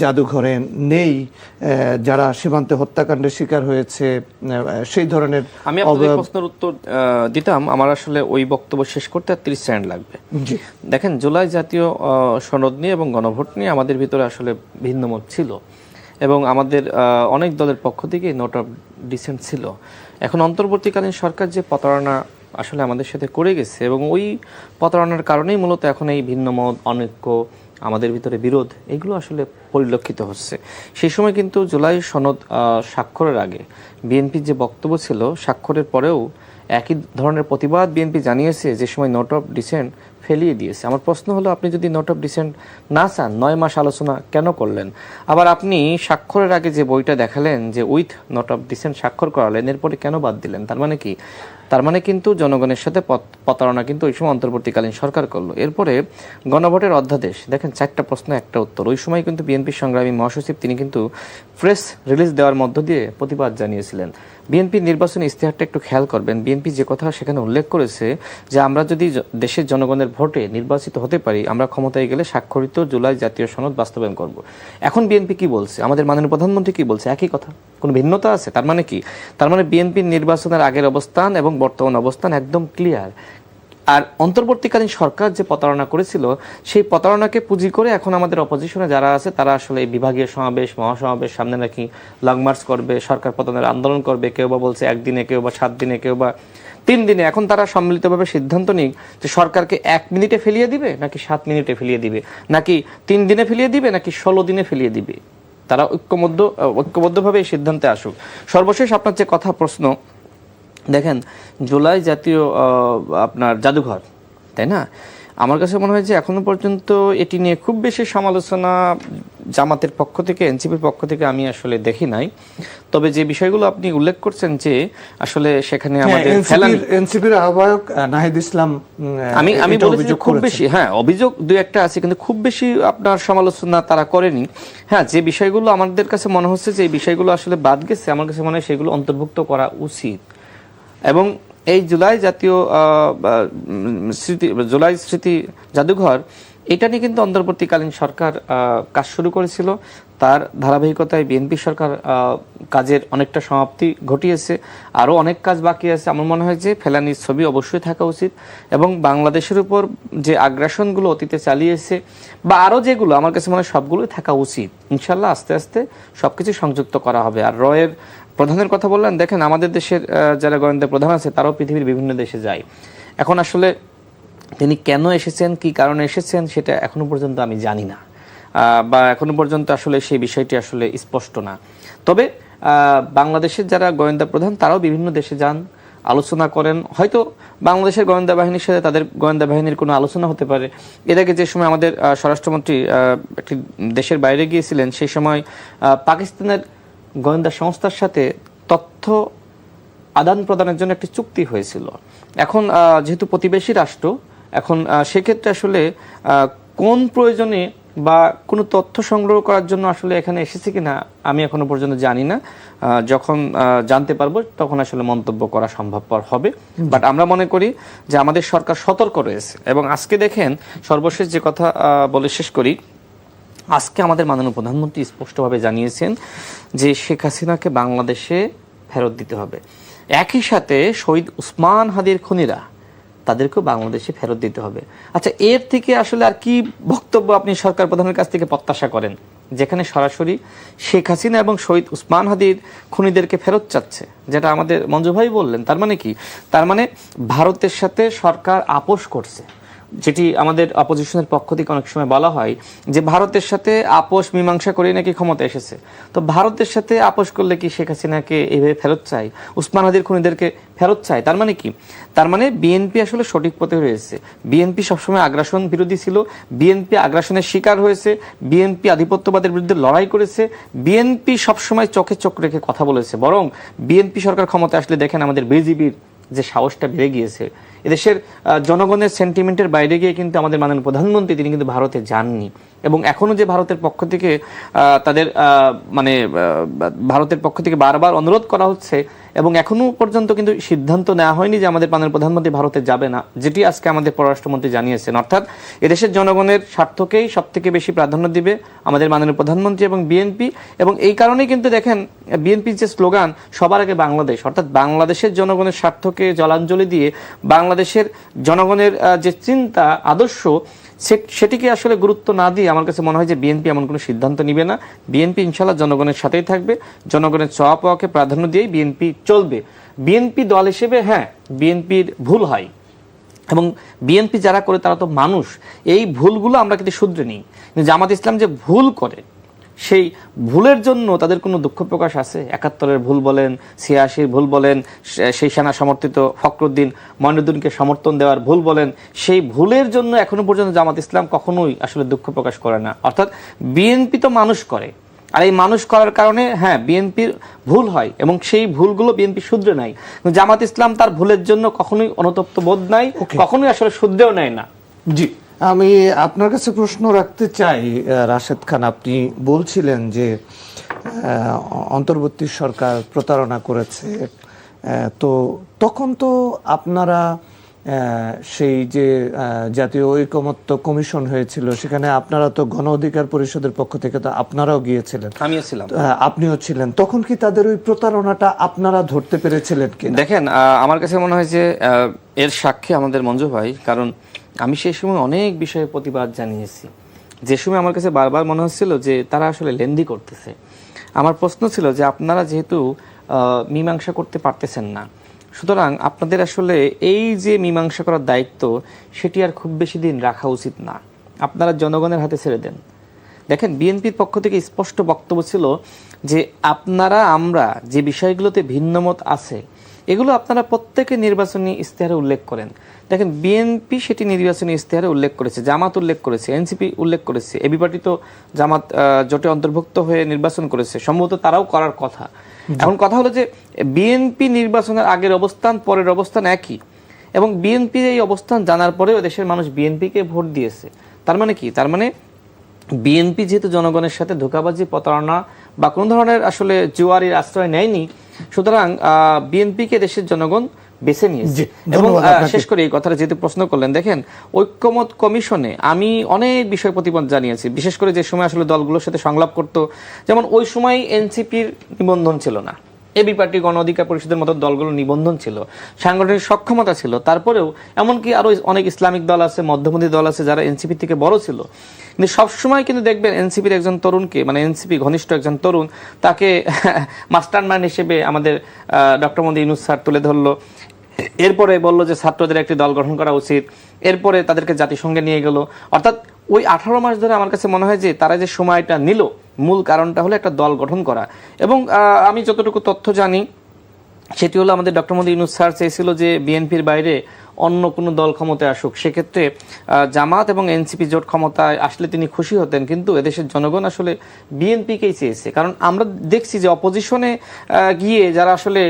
Speaker 2: জাদুঘরে নেই, যারা সীমান্তে হত্যাকাণ্ডের শিকার হয়েছে, সেই ধরনের।
Speaker 3: আমি আপনাদের প্রশ্নের উত্তর দিতাম, আমার আসলে ওই বক্তব্য শেষ করতে 30 সেকেন্ড লাগবে। দেখেন, জুলাই জাতীয় সনদ নিয়ে এবং গণভোট নিয়ে আমাদের ভিতরে আসলে ভিন্ন মত ছিল, এবং আমাদের অনেক দলের পক্ষ থেকে নোট অফ ডিসেন্ট ছিল। এখন অন্তর্বর্তীকালীন সরকার যে প্রতারণা আসলে আমাদের সাথে করে গেছে, এবং ওই প্রতারণার কারণেই মূলত এখন এই ভিন্ন মত, অনৈক্য আমাদের ভিতরে বিরোধ, এগুলো আসলে পরিলক্ষিত হচ্ছে। সেই সময় কিন্তু জুলাই সনদ স্বাক্ষরের আগে বিএনপির যে বক্তব্য ছিল, স্বাক্ষরের পরেও একই ধরনের প্রতিবাদ বিএনপি জানিয়েছে, যে সময় নোট অফ ডিসেন্ট ফেলিয়ে দিয়েছে। আমার প্রশ্ন হলো, আপনি যদি নোট অফ ডিসেন্ট না চান, 9 মাস আলোচনা কেন করলেন? আবার আপনি স্বাক্ষরের আগে যে বইটা দেখালেন, যে উইথ নোট অফ ডিসেন্ট স্বাক্ষর করালেন, এরপরে কেন বাদ দিলেন? তার মানে কি? তার মানে কিন্তু জনগণের সাথে প্রতারণা কিন্তু ওই সময় অন্তর্বর্তীকালীন সরকার করলো। এরপরে গণভোটের অধ্যাদেশ, দেখেন 4টা প্রশ্ন 1টা উত্তর। ওই সময় কিন্তু বিএনপির সংগ্রামী মহাসচিব তিনি কিন্তু প্রেস রিলিজ দেওয়ার মধ্য দিয়ে প্রতিবাদ জানিয়েছিলেন। বিএনপির নির্বাচনী ইস্তেহারটা একটু খেয়াল করবেন। বিএনপি যে কথা সেখানে উল্লেখ করেছে যে আমরা যদি দেশের জনগণের ভোটে নির্বাচিত হতে পারি, আমরা ক্ষমতায় গেলে স্বাক্ষরিত জুলাই জাতীয় সনদ বাস্তবায়ন করব। এখন বিএনপি কি বলছে, আমাদের মাননীয় প্রধানমন্ত্রী কি বলছে? একই কথা, কোনো ভিন্নতা আছে? তার মানে কি? তার মানে বিএনপির নির্বাচনের আগের অবস্থান এবং বর্তমান অবস্থান একদম ক্লিয়ার। আর অন্তর্বর্তীকালীন সরকার যে প্রতারণা করেছিল, সেই প্রতারণাকে পুঁজি করে এখন আমাদের অপোজিশনে যারা আছে তারা আসলে এই বিভাগীয় সমাবেশ, মহাসমাবেশ, সামনে নাকি লং মার্চ করবে, সরকার পতনের আন্দোলন করবে, কেউ বা বলছে 1 দিনে, কেউ বা 7 দিনে, কেউ বা 3 দিনে। এখন তারা সম্মিলিতভাবে সিদ্ধান্ত নিক যে সরকারকে 1 মিনিটে ফেলিয়ে দিবে, নাকি 7 মিনিটে ফেলিয়ে দিবে, নাকি 3 দিনে ফেলিয়ে দিবে, নাকি 16 দিনে ফেলিয়ে দিবে। তারা ঐক্যবদ্ধভাবে এই সিদ্ধান্তে আসুক। সর্বশেষ আপনার যে কথা প্রশ্ন, দেখেন জুলাই জাতীয় আপনার জাদুঘর, তাই না? আমার কাছে মনে হয় যে এখনো পর্যন্ত এটি নিয়ে খুব বেশি সমালোচনা জামাতের পক্ষ থেকে, এনসিপির পক্ষ থেকে আমি আসলে দেখি নাই। তবে যে বিষয়গুলো আপনি উল্লেখ করছেন যে আসলে সেখানে আমাদের
Speaker 2: এনসিপির আহ্বায়ক নাহিদ ইসলাম,
Speaker 3: আমি বলেছি খুব বেশি, হ্যাঁ অভিযোগ 2-1টা আছে, কিন্তু খুব বেশি আপনার সমালোচনা তারা করেনি। হ্যাঁ, যে বিষয়গুলো আমাদের কাছে মনে হচ্ছে যে এই বিষয়গুলো আসলে বাদ গেছে, আমার কাছে মনে হয় সেগুলো অন্তর্ভুক্ত করা উচিত। এবং এই জুলাই জাতীয় জুলাই স্মৃতি জাদুঘর, এটা নিয়ে কিন্তু অন্তর্বর্তীকালীন সরকার কাজ শুরু করেছিল। তার ধারাবাহিকতায় বিএনপি সরকার কাজের অনেকটা সমাপ্তি ঘটিয়েছে। আরও অনেক কাজ বাকি আছে। আমার মনে হয় যে ফেলানির ছবি অবশ্যই থাকা উচিত, এবং বাংলাদেশের উপর যে আগ্রাসনগুলো অতীতে চালিয়েছে বা আরও যেগুলো, আমার কাছে মনে হয় সবগুলোই থাকা উচিত। ইনশাল্লাহ আস্তে আস্তে সবকিছু সংযুক্ত করা হবে। আর রয়ের প্রধানের কথা বললেন, দেখেন আমাদের দেশের যারা গোয়েন্দা প্রধান আছে তারাও পৃথিবীর বিভিন্ন দেশে যায়। এখন আসলে তিনি কেন এসেছেন, কি কারণে এসেছেন, সেটা এখনো পর্যন্ত আমি জানি না, বা এখনো পর্যন্ত আসলে সেই বিষয়টি আসলে স্পষ্ট না। তবে বাংলাদেশের যারা গোয়েন্দা প্রধান তারাও বিভিন্ন দেশে যান, আলোচনা করেন। হয়তো বাংলাদেশের গোয়েন্দা বাহিনীর সাথে তাদের গোয়েন্দা বাহিনীর কোনো আলোচনা হতে পারে। এর আগে যে সময় আমাদের স্বরাষ্ট্রমন্ত্রী একটি দেশের বাইরে গিয়েছিলেন, সেই সময় পাকিস্তানের গোয়েন্দা সংস্থার সাথে তথ্য আদান প্রদানের জন্য একটি চুক্তি হয়েছিল। এখন যেহেতু প্রতিবেশী রাষ্ট্র, এখন সেক্ষেত্রে আসলে কোন প্রয়োজনে বা কোনো তথ্য সংগ্রহ করার জন্য আসলে এখানে এসেছে কিনা আমি এখনো পর্যন্ত জানি না। যখন জানতে পারবো তখন আসলে মন্তব্য করা সম্ভবপর হবে। বাট আমরা মনে করি যে আমাদের সরকার সতর্ক রয়েছে। এবং আজকে দেখেন, সর্বশেষ যে কথা বলে শেষ করি, আজকে আমাদের মাননীয় প্রধানমন্ত্রী স্পষ্টভাবে জানিয়েছেন যে শেখ হাসিনাকে বাংলাদেশে ফেরত দিতে হবে। একই সাথে শহীদ উসমান হাদির খুনিরা, তাদেরকেও বাংলাদেশে ফেরত দিতে হবে। আচ্ছা, এর থেকে আসলে আর কি বক্তব্য আপনি সরকার প্রধানের কাছ থেকে প্রত্যাশা করেন, যেখানে সরাসরি শেখ হাসিনা এবং শহীদ উসমান হাদির খুনিদেরকে ফেরত চাচ্ছে, যেটা আমাদের মঞ্জু ভাই বললেন? তার মানে কি? তার মানে ভারতের সাথে সরকার আপোষ করছে, যেটি আমাদের অপোজিশনের পক্ষ থেকে অনেক সময় বলা হয় যে ভারতের সাথে আপোষ মীমাংসা করে নাকি ক্ষমতা এসেছে। তো ভারতের সাথে আপোষ করলে কি শেখ হাসিনাকে এইভাবে ফেরত চাই, উসমান হাদির খুনিদেরকে ফেরত চাই? তার মানে কি? তার মানে বিএনপি আসলে সঠিক পথে রয়েছে। বিএনপি সবসময় আগ্রাসন বিরোধী ছিল, বিএনপি আগ্রাসনের শিকার হয়েছে, বিএনপি আধিপত্যবাদের বিরুদ্ধে লড়াই করেছে, বিএনপি সবসময় চোখে চোখ রেখে কথা বলেছে। বরং বিএনপি সরকার ক্ষমতা আসলে দেখেন আমাদের বিজিবির যে সাহসটা বেড়ে গিয়েছে। এদেশের জনগণের সেন্টিমেন্টের বাইরে গিয়ে কিন্তু আমাদের মাননীয় প্রধানমন্ত্রী তিনি কিন্তু ভারতে যাননি, এবং এখনো যে ভারতের পক্ষ থেকে তাদের ভারতের পক্ষ থেকে বারবার অনুরোধ করা হচ্ছে, এবং এখনো পর্যন্ত কিন্তু সিদ্ধান্ত নেওয়া হয়নি যে আমাদের মাননীয় প্রধানমন্ত্রী ভারতে যাবে না, যেটি আজকে আমাদের পররাষ্ট্রমন্ত্রী জানিয়েছেন। অর্থাৎ এদেশের জনগণের স্বার্থকেই সব থেকে বেশি প্রাধান্য দিবে আমাদের মাননীয় প্রধানমন্ত্রী এবং বিএনপি। এবং এই কারণেই কিন্তু দেখেন বিএনপির যে স্লোগান সবার আগে বাংলাদেশ, অর্থাৎ বাংলাদেশের জনগণের স্বার্থকে জলাঞ্জলি দিয়ে বাংলাদেশের জনগণের যে চিন্তা আদর্শ সেটিকে আসলে গুরুত্ব না দিয়ে আমার কাছে মনে হয় যে বিএনপি এমন কোনো সিদ্ধান্ত নিবে না। বিএনপি ইনশাল্লাহ জনগণের সাথেই থাকবে, জনগণের চাওয়া পাওয়াকে প্রাধান্য দিয়েই বিএনপি চলবে। বিএনপি দল হিসেবে হ্যাঁ বিএনপির ভুল হয়, এবং বিএনপি যারা করে তারা তো মানুষ, এই ভুলগুলো আমরা কিন্তু শুধরে নিই। কিন্তু জামাত ইসলাম যে ভুল করে, সেই ভুলের জন্য তাদের কোনো দুঃখ প্রকাশ আছে? ৭১-এর ভুল বলেন, ৮৬-র ভুল বলেন, সেই সেনা সমর্থিত ফখরুদ্দিন মঈনুদ্দিনকে সমর্থন দেওয়ার ভুল বলেন, সেই ভুলের জন্য এখনো পর্যন্ত জামাত ইসলাম কখনোই আসলে দুঃখ প্রকাশ করে না। অর্থাৎ বিএনপি তো মানুষ করে, আর এই মানুষ করার কারণে হ্যাঁ বিএনপির ভুল হয় এবং সেই ভুলগুলো বিএনপি শুধরে নাই। জামাত ইসলাম তার ভুলের জন্য কখনোই অনুতপ্ত বোধ নাই, কখনোই আসলে শুধরেও নেয় না।
Speaker 2: জি, আমি আপনার কাছে প্রশ্ন রাখতে চাই রাশেদ খান, আপনি বলছিলেন যে অন্তর্বর্তী সরকার প্রতারণা করেছে, তো তখন তো আপনারা সেই যে জাতীয় ঐকমত্য কমিশন হয়েছিল, সেখানে আপনারা তো গণ অধিকার পরিষদের পক্ষ থেকে তো আপনারাও গিয়েছিলেন,
Speaker 3: আমিও ছিলাম,
Speaker 2: আপনিও ছিলেন, তখন কি তাদের ওই প্রতারণাটা আপনারা ধরতে পেরেছিলেন কি?
Speaker 3: দেখেন, আমার কাছে মনে হয় যে এর সাক্ষী আমাদের মঞ্জু ভাই, কারণ আমি সেই সময় অনেক বিষয়ে প্রতিবাদ জানিয়েছি। যে সময় আমার কাছে বারবার মনে হচ্ছিল যে তারা আসলে লেন্দি করতেছে। আমার প্রশ্ন ছিল যে আপনারা যেহেতু মীমাংসা করতে পারতেছেন না, সুতরাং আপনাদের আসলে এই যে মীমাংসা করার দায়িত্ব, সেটি আর খুব বেশি দিন রাখা উচিত না, আপনারা জনগণের হাতে ছেড়ে দেন। দেখেন, বিএনপির পক্ষ থেকে স্পষ্ট বক্তব্য ছিল যে আপনারা আমরা যে বিষয়গুলোতে ভিন্নমত আছে এগুলো আপনারা প্রত্যেকে নির্বাচনী ইশতেহারে উল্লেখ করেন। দেখেন, বিএনপি সেটি নির্বাচনী ইশতেহারে উল্লেখ করেছে, জামাত উল্লেখ করেছে, এনসিপি উল্লেখ করেছে, এবি পার্টি তো জামাত জোটে অন্তর্ভুক্ত হয়ে নির্বাচন করেছে, সম্ভবত তারাও করার কথা। এখন কথা হলো যে বিএনপি নির্বাচনের আগের অবস্থান পরের অবস্থান একই, এবং বিএনপির এই অবস্থান জানার পরেও দেশের মানুষ বিএনপিকে ভোট দিয়েছে। তার মানে কি? তার মানে বিএনপি যেহেতু জনগণের সাথে ধোঁকাবাজি, প্রতারণা বা কোনো ধরনের আসলে জুয়ারির আশ্রয় নেয়নি, সুতরাং বিএনপিকে দেশের জনগণ বেছে নিয়েছে। এবং শেষ করে এই কথাটা যেহেতু প্রশ্ন করলেন, দেখেন, ঐক্যমত কমিশনে আমি অনেক বিষয় প্রতিবাদ জানিয়েছি, বিশেষ করে যে সময় আসলে দলগুলোর সাথে সংলাপ করতো। যেমন ওই সময় এনসিপির নিবন্ধন ছিল না, এবি পার্টি, গণ অধিকার পরিষদের মতো দলগুলো নিবন্ধন ছিল, সাংগঠনিক সক্ষমতা ছিল, তারপরেও এমনকি আরো অনেক ইসলামিক দল আছে, মধ্যপন্থী দল আছে যারা এনসিপি থেকে বড় ছিল, কিন্তু সবসময় কিন্তু দেখবেন এনসিপির একজন তরুণকে, মানে এনসিপি ঘনিষ্ঠ একজন তরুণ, তাকে মাস্টারমাইন্ড হিসেবে আমাদের ডক্টর মোহাম্মদ ইউনূস স্যার তুলে ধরলো। এরপরে বললো যে ছাত্রদের একটি দল গঠন করা উচিত, এরপরে তাদেরকে জাতিসংঘে নিয়ে গেল। অর্থাৎ ওই 18 মাস ধরে আমার কাছে মনে হয় যে তারা যে সময়টা নিল, মূল কারণটা হলো একটা দল গঠন করা। এবং আমি যতটুকু তথ্য জানি সেটি হলো আমাদের ডক্টর মোহাম্মদ ইউনূস স্যার চেয়েছিল যে বিএনপির বাইরে অন্য কোনো দল ক্ষমতায় আসুক, সেক্ষেত্রে জামাত এবং এনসিপি জোট ক্ষমতায় আসলে তিনি খুশি হতেন, কিন্তু এদেশের জনগণ আসলে বিএনপিকেই চেয়েছে। কারণ আমরা দেখছি যে অপোজিশনে গিয়ে যারা আসলে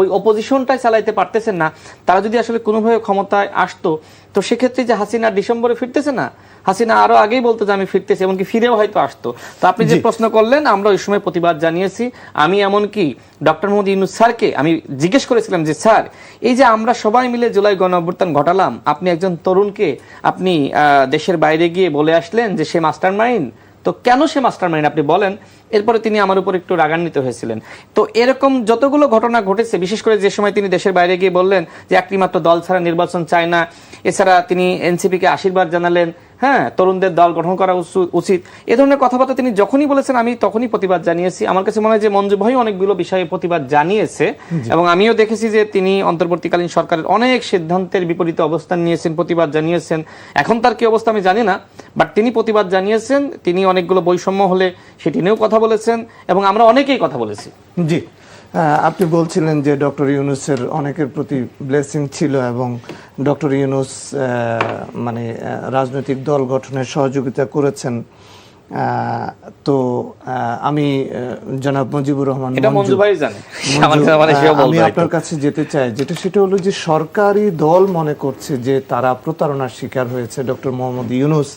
Speaker 3: ওই অপোজিশনটাই চালাইতে পারতেছেন না, তারা যদি আসলে কোনোভাবে ক্ষমতায় আসতো, তো সেক্ষেত্রে যে হাসিনা ডিসেম্বরে ফিরতেছে না, হাসিনা আরো আগেই বলতো যে আমি ফিরতেছি, এমনকি ফিরেও হয়তো আসতো। তো আপনি যে প্রশ্ন করলেন, আমরা ওই সময় প্রতিবাদ জানিয়েছি। আমি এমনকি ডক্টর মোহাম্মদ ইউনূস স্যারকে আমি জিজ্ঞেস করেছিলাম যে স্যার, এই যে আমরা সবাই মিলে জুলাই গণঅভ্যুত্থান ঘটালাম, আপনি একজন তরুণকে আপনি দেশের বাইরে গিয়ে বলে আসলেন যে সে মাস্টারমাইন্ড, তো কেন সে মাস্টারমাইন্ড আপনি বলেন। এরপরে তিনি আমার উপর একটু রাগান্বিত হয়েছিলেন। তো এরকম যতগুলো ঘটনা ঘটেছে, বিশেষ করে যে সময় তিনি দেশের বাইরে গিয়ে বললেন যে একটি মাত্র দল ছাড়া নির্বাচন চায় না, এছাড়া তিনি এনসিপিকে আশীর্বাদ জানালেন, হ্যাঁ, তরুণদের দল গঠন করা উচিত, এ ধরনের কথাবার্তা তিনি যখনই বলেছেন আমি তখনই প্রতিবাদ জানিয়েছি। আমার কাছে মনে হয় যে মঞ্জু ভাই অনেকগুলো বিষয়ে প্রতিবাদ জানিয়েছে, এবং আমিও দেখেছি যে তিনি অন্তর্বর্তীকালীন সরকারের অনেক সিদ্ধান্তের বিপরীতে অবস্থান নিয়েছেন, প্রতিবাদ জানিয়েছেন। এখন তার কি অবস্থা আমি জানি না, বাট তিনি প্রতিবাদ জানিয়েছেন। তিনি অনেকগুলো বৈষম্য হলে সেটি নিয়েও কথা বলেছেন, এবং আমরা অনেকেই কথা বলেছি।
Speaker 2: জি, আপনি বলছিলেন যে ডক্টর ইউনূসের অনেকের প্রতি ব্লেসিং ছিল, এবং ডক্টর ইউনূস মানে রাজনৈতিক দল গঠনে সহযোগিতা করেছেন। তো আমি জনাব মুজিবুর রহমান, আমি আপনার কাছে যেতে চাই, সেটা হলো যে সরকারি দল মনে করছে যে তারা প্রতারণার শিকার হয়েছে, ডক্টর মোহাম্মদ ইউনূস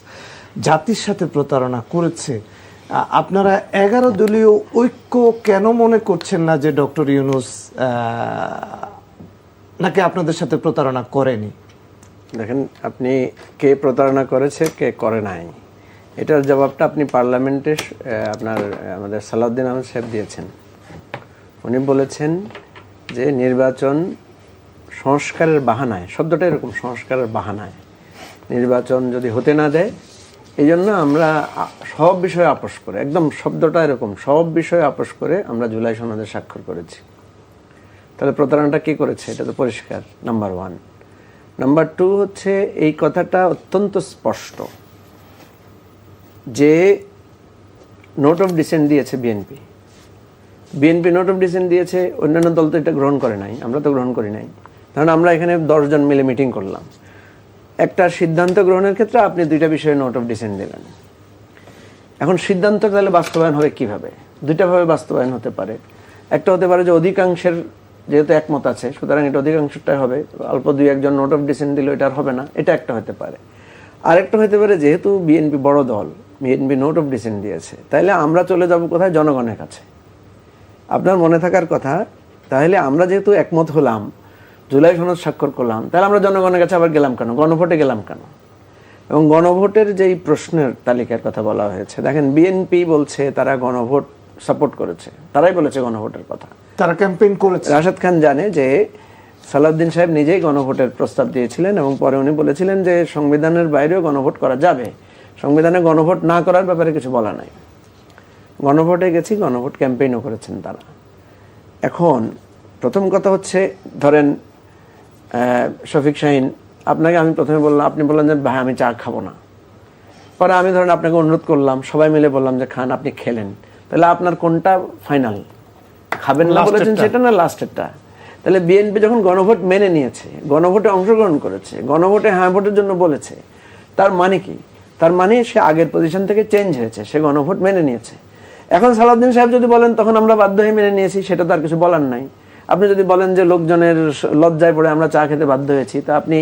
Speaker 2: জাতির সাথে প্রতারণা করেছে। আপনারা 11 দলীয় ঐক্য কেন মনে করছেন না যে ডক্টর ইউনূস নাকি আপনাদের সাথে প্রতারণা করেনি?
Speaker 1: দেখেন, আপনি কে প্রতারণা করেছে কে করে নাই, এটার জবাবটা আপনি পার্লামেন্টে আপনার আমাদের সালাউদ্দিন আহমেদ সাহেব দিয়েছেন। উনি বলেছেন যে নির্বাচন সংস্কারের বাহানায়, শব্দটা এরকম, সংস্কারের বাহানায় নির্বাচন যদি হতে না দেয়, এই জন্য আমরা সব বিষয়ে আপোষ করে, একদম শব্দটা এরকম, সব বিষয়ে আপোষ করে আমরা জুলাই সনদে স্বাক্ষর করেছি। তাহলে প্রতারণাটা কি করেছে? এটা তো পরিষ্কার, নাম্বার 1। নাম্বার 2 হচ্ছে এই কথাটা অত্যন্ত স্পষ্ট যে নোট অফ ডিসেন্ট দিয়েছে বিএনপি নোট অফ ডিসেন্ট দিয়েছে, অন্যান্য দল তো এটা গ্রহণ করে নাই, আমরা তো গ্রহণ করি নাই। কারণ আমরা এখানে 10 জন মিলে মিটিং করলাম, একটা সিদ্ধান্ত গ্রহণের ক্ষেত্রে আপনি 2টা বিষয়ে নোট অফ ডিসেন্ট দিলেন। এখন সিদ্ধান্ত তাহলে বাস্তবায়ন হবে কিভাবে? 2টা ভাবে বাস্তবায়ন হতে পারে। একটা হতে পারে যে অধিকাংশের যেহেতু একমত আছে, সুতরাং এটা অধিকাংশটাই হবে, অল্প 2-1 জন নোট অফ ডিসেন্ট দিলে এটা আর হবে না, এটা একটা হতে পারে। আরেকটা হতে পারে যেহেতু বিএনপি বড় দল, বিএনপি নোট অফ ডিসেন্ট দিয়েছে, তাহলে আমরা চলে যাব কোথায়? জনগণের কাছে। আপনার মনে থাকার কথা, তাহলে আমরা যেহেতু একমত হলাম, জুলাই সনদ স্বাক্ষর করলাম, তাহলে আমরা জনগণের কাছে আবার গেলাম কেন? গণভোটে গেলাম কেন? এবং গণভোটের যেই প্রশ্নের তালিকার কথা বলা হয়েছে, দেখেন বিএনপি বলছে তারা গণভোট সাপোর্ট করেছে, তারাই বলেছে গণভোটের কথা,
Speaker 2: তারা ক্যাম্পেইন করেছে।
Speaker 1: রাশেদ খান জানে যে সালাউদ্দিন সাহেব নিজেই গণভোটের প্রস্তাব দিয়েছিলেন এবং পরে উনি বলেছিলেন যে সংবিধানের বাইরেও গণভোট করা যাবে, সংবিধানে গণভোট না করার ব্যাপারে কিছু বলা নাই। গণভোটে গেছি, গণভোট ক্যাম্পেইনও করেছেন তারা। এখন প্রথম কথা হচ্ছে, ধরেন শফিক শাহীন, আপনাকে আমি প্রথমে বললাম, আপনি বললেন যে ভাই আমি চা খাবো না, পরে আমি ধরেন আপনাকে অনুরোধ করলাম, সবাই মিলে বললাম যে খান, আপনি খেলেন, তাহলে আপনার কোনটা ফাইনাল? খাবেন না বলেছেন সেটা না লাস্টেরটা? তাহলে বিএনপি যখন গণভোট মেনে নিয়েছে, গণভোটে অংশগ্রহণ করেছে, গণভোটে হ্যাঁ ভোটের জন্য বলেছে, তার মানে কি? তার মানে সে আগের পজিশন থেকে চেঞ্জ হয়েছে, সে গণভোট মেনে নিয়েছে। এখন সালাউদ্দিন সাহেব যদি বলেন তখন আমরা বাধ্য হয়ে মেনে নিয়েছি, সেটা তো আর কিছু বলার নাই। আপনি যদি বলেন যে লোকজনের লজ্জায় পড়ে আমরা চা খেতে বাধ্য হয়েছি, তা আপনি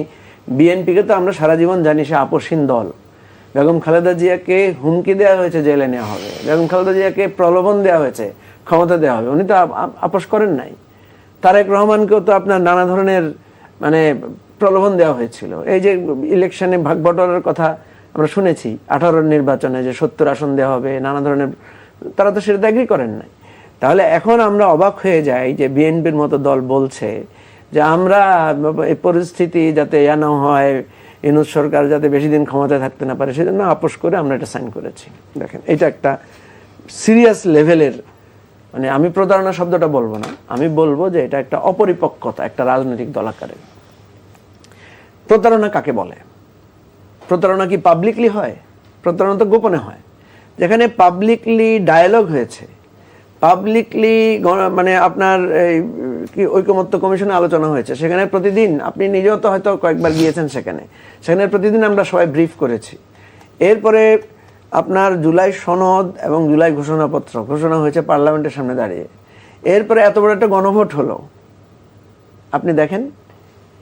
Speaker 1: বিএনপিকে তো আমরা সারা জীবন জানি সে আপসহীন দল। বেগম খালেদা জিয়াকে হুমকি দেওয়া হয়েছে জেলে নেওয়া হবে, বেগম খালেদা জিয়াকে প্রলোভন দেওয়া হয়েছে ক্ষমতা দেওয়া হবে, উনি তো আপোষ করেন নাই। তারেক রহমানকেও তো আপনার নানা ধরনের মানে প্রলোভন দেওয়া হয়েছিল। এই যে ইলেকশনে ভাগ বটরার কথা আমরা শুনেছি, 18 নির্বাচনে যে 70 আসন দেওয়া হবে, নানা ধরনের, তারা তো সেটা এগ্রি করেন নাই। তাহলে এখন আমরা অবাক হয়ে যাই যে বিএনপির মতো দল বলছে যে আমরা এই পরিস্থিতি যাতে না হয়, ইউনূস সরকার যাতে বেশি দিন ক্ষমতায় থাকতে না পারে, সেজন্য আপোষ করে আমরা এটা সাইন করেছি। দেখেন, এটা একটা সিরিয়াস লেভেলের, মানে আমি প্রতারণা শব্দটা বলবো না, আমি বলবো যে এটা একটা অপরিপক্কতা একটা রাজনৈতিক দল আকারে। প্রতারণা কাকে বলে? প্রতারণা কি পাবলিকলি হয়? প্রতারণা তো গোপনে হয়। যেখানে পাবলিকলি ডায়ালগ হয়েছে, পাবলিকলি মানে আপনার এই কি ঐকমত্য কমিশনে আলোচনা হয়েছে, সেখানে প্রতিদিন আপনি নিজেও তো হয়তো কয়েকবার গিয়েছেন, সেখানে প্রতিদিন আমরা সবাই ব্রিফ করেছি। এরপরে আপনার জুলাই সনদ এবং জুলাই ঘোষণাপত্র ঘোষণা হয়েছে পার্লামেন্টের সামনে দাঁড়িয়ে, এরপরে এত বড় একটা গণভোট হলো। আপনি দেখেন,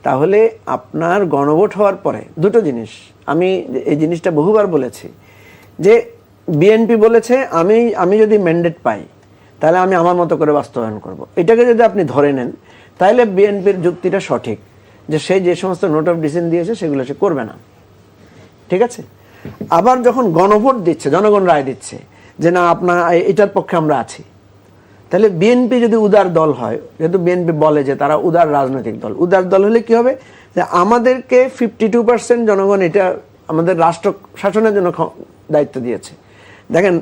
Speaker 1: তাহলে আপনার গণভোট হওয়ার পরে দুটো জিনিস, আমি এই জিনিসটা বহুবার বলেছি যে বিএনপি বলেছে আমি যদি ম্যান্ডেট পাই তাহলে আমি আমার মতো করে বাস্তবায়ন করব। এটাকে যদি আপনি ধরে নেন তাহলে বিএনপির যুক্তিটা সঠিক যে সে যে সমস্ত নোট অফ ডিসেন্ট দিয়েছে সেগুলো সে করবে না, ঠিক আছে। আবার যখন গণভোট দিচ্ছে, জনগণ রায় দিচ্ছে যে না আপনার এটার পক্ষে আমরা আছি, তাহলে বিএনপি যদি উদার দল হয়, যেহেতু বিএনপি বলে যে তারা উদার রাজনৈতিক দল, উদার দল হলে কি হবে যে আমাদেরকে 52% জনগণ এটা আমাদের রাষ্ট্র শাসনের জন্য দায়িত্ব দিয়েছে। দেখেন,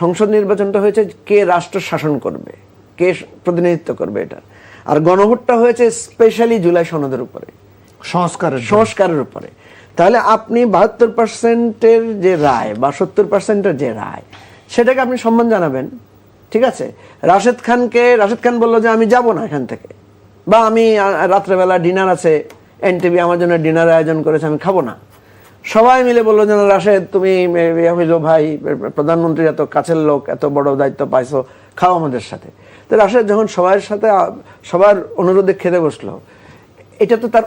Speaker 1: সংসদ নির্বাচনটা হয়েছে কে রাষ্ট্র শাসন করবে, কে প্রতিনিধিত্ব করবে এটা, আর গণভোটটা হয়েছে স্পেশালি জুলাই সনদের উপরে, সংস্কারের উপরে। তাহলে আপনি 72%-এর যে রায় বা 70%-এর যে রায়, সেটাকে আপনি সম্মান জানাবেন, ঠিক আছে। রাশেদ খান বললো যে আমি যাব না এখান থেকে, বা আমি রাত্রেবেলা ডিনার আছে, এনটিভি আমার জন্য ডিনার আয়োজন করেছে, আমি খাবো না। সবাই মিলে বললো যে রাশেদ তুমি ভাই প্রধানমন্ত্রী এত কাছের লোক, এত বড় দায়িত্ব পাইছো, খাও আমাদের সাথে। তো রাশেদ যখন সবার সাথে সবার অনুরোধে খেতে বসলো, এটা তো তার,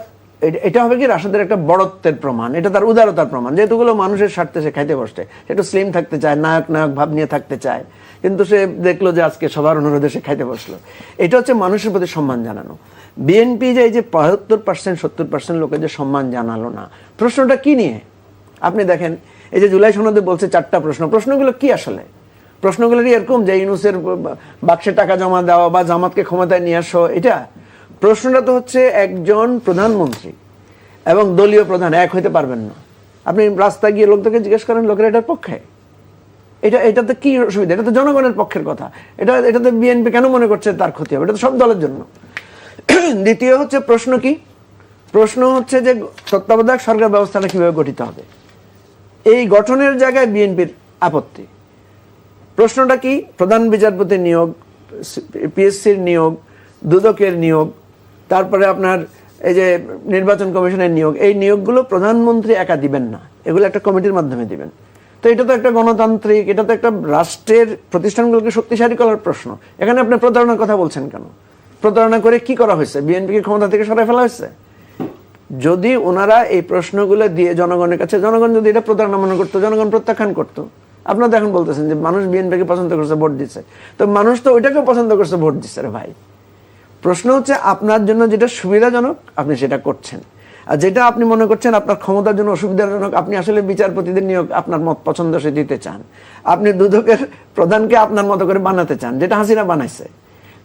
Speaker 1: এটা হবে কি রাশেদের একটা বড়ত্বের প্রমাণ, এটা তার উদারতার প্রমাণ, যেহেতুগুলো মানুষের স্বার্থে সে খাইতে বসতে, একটু স্লিম থাকতে চায়, নায়ক ভাব নিয়ে থাকতে চায়, কিন্তু সে দেখলো যে আজকে সবার অনুরোধে সে খাইতে বসলো। এটা হচ্ছে মানুষের প্রতি সম্মান জানানো। বিএনপি যে এই যে 75% 70% লোকের যে সম্মান জানালো না, প্রশ্নটা কি নিয়ে? আপনি দেখেন, এই যে জুলাই সনদে বলছে 4টা প্রশ্নগুলো কি আসলে? প্রশ্নগুলো এরকম যে ইউনূসের বাক্সে টাকা জমা দেওয়া বা জামাতকে ক্ষমতায় নিয়ে আসো, এটা প্রশ্নটা তো হচ্ছে একজন প্রধানমন্ত্রী এবং দলীয় প্রধান এক হইতে পারবেন না। আপনি রাস্তায় গিয়ে লোকদেরকে জিজ্ঞেস করেন, লোকের এটার পক্ষে, এটাতে কি অসুবিধা? এটা তো জনগণের পক্ষের কথা, এটাতে বিএনপি কেন মনে করছে তার ক্ষতি হবে? এটা তো সব দলের জন্য। দ্বিতীয় হচ্ছে প্রশ্ন কি, প্রশ্ন হচ্ছে যে তত্ত্বাবধায়ক সরকার ব্যবস্থাটা কিভাবে গঠিত হবে, এই গঠনের জায়গায় বিএনপির আপত্তি। প্রশ্নটা কি? প্রধান বিচারপতির নিয়োগ, পিএসসির নিয়োগ, দুদকের নিয়োগ, তারপরে আপনার এই যে নির্বাচন কমিশনের নিয়োগ, এই নিয়োগগুলো প্রধানমন্ত্রী একা দিবেন না, এগুলো একটা কমিটির মাধ্যমে দিবেন। তো এটা তো একটা গণতান্ত্রিক, এটা তো একটা রাষ্ট্রের প্রতিষ্ঠানগুলোকে শক্তিশালী করার প্রশ্ন। এখানে আপনি প্রতারণার কথা বলছেন কেন? প্রতারণা করে কি করা হয়েছে? বিএনপিকে ক্ষমতা থেকে সরাই ফেলা হয়েছে? যদি ওনারা এই প্রশ্নগুলো দিয়ে জনগণের কাছে, জনগণ যদি এটা প্রতারণা মনে করতো, জনগণ প্রত্যাখ্যান করতো। আপনারা এখন বলতেছেন যে মানুষ বিএনপিকে পছন্দ করছে, ভোট দিচ্ছে। তো মানুষ তো ওইটাকেও পছন্দ করছে, ভোট দিচ্ছে রে ভাই। প্রশ্ন হচ্ছে আপনার জন্য যেটা সুবিধাজনক আপনি সেটা করছেন, আর যেটা আপনি মনে করছেন আপনার ক্ষমতার জন্য অসুবিধাজনক, আপনি আসলে বিচারপতিদের নিয়োগ আপনার মত পছন্দ সে দিতে চান, আপনি দুদকের প্রধানকে আপনার মতো করে বানাতে চান, যেটা হাসিনা বানাইছে।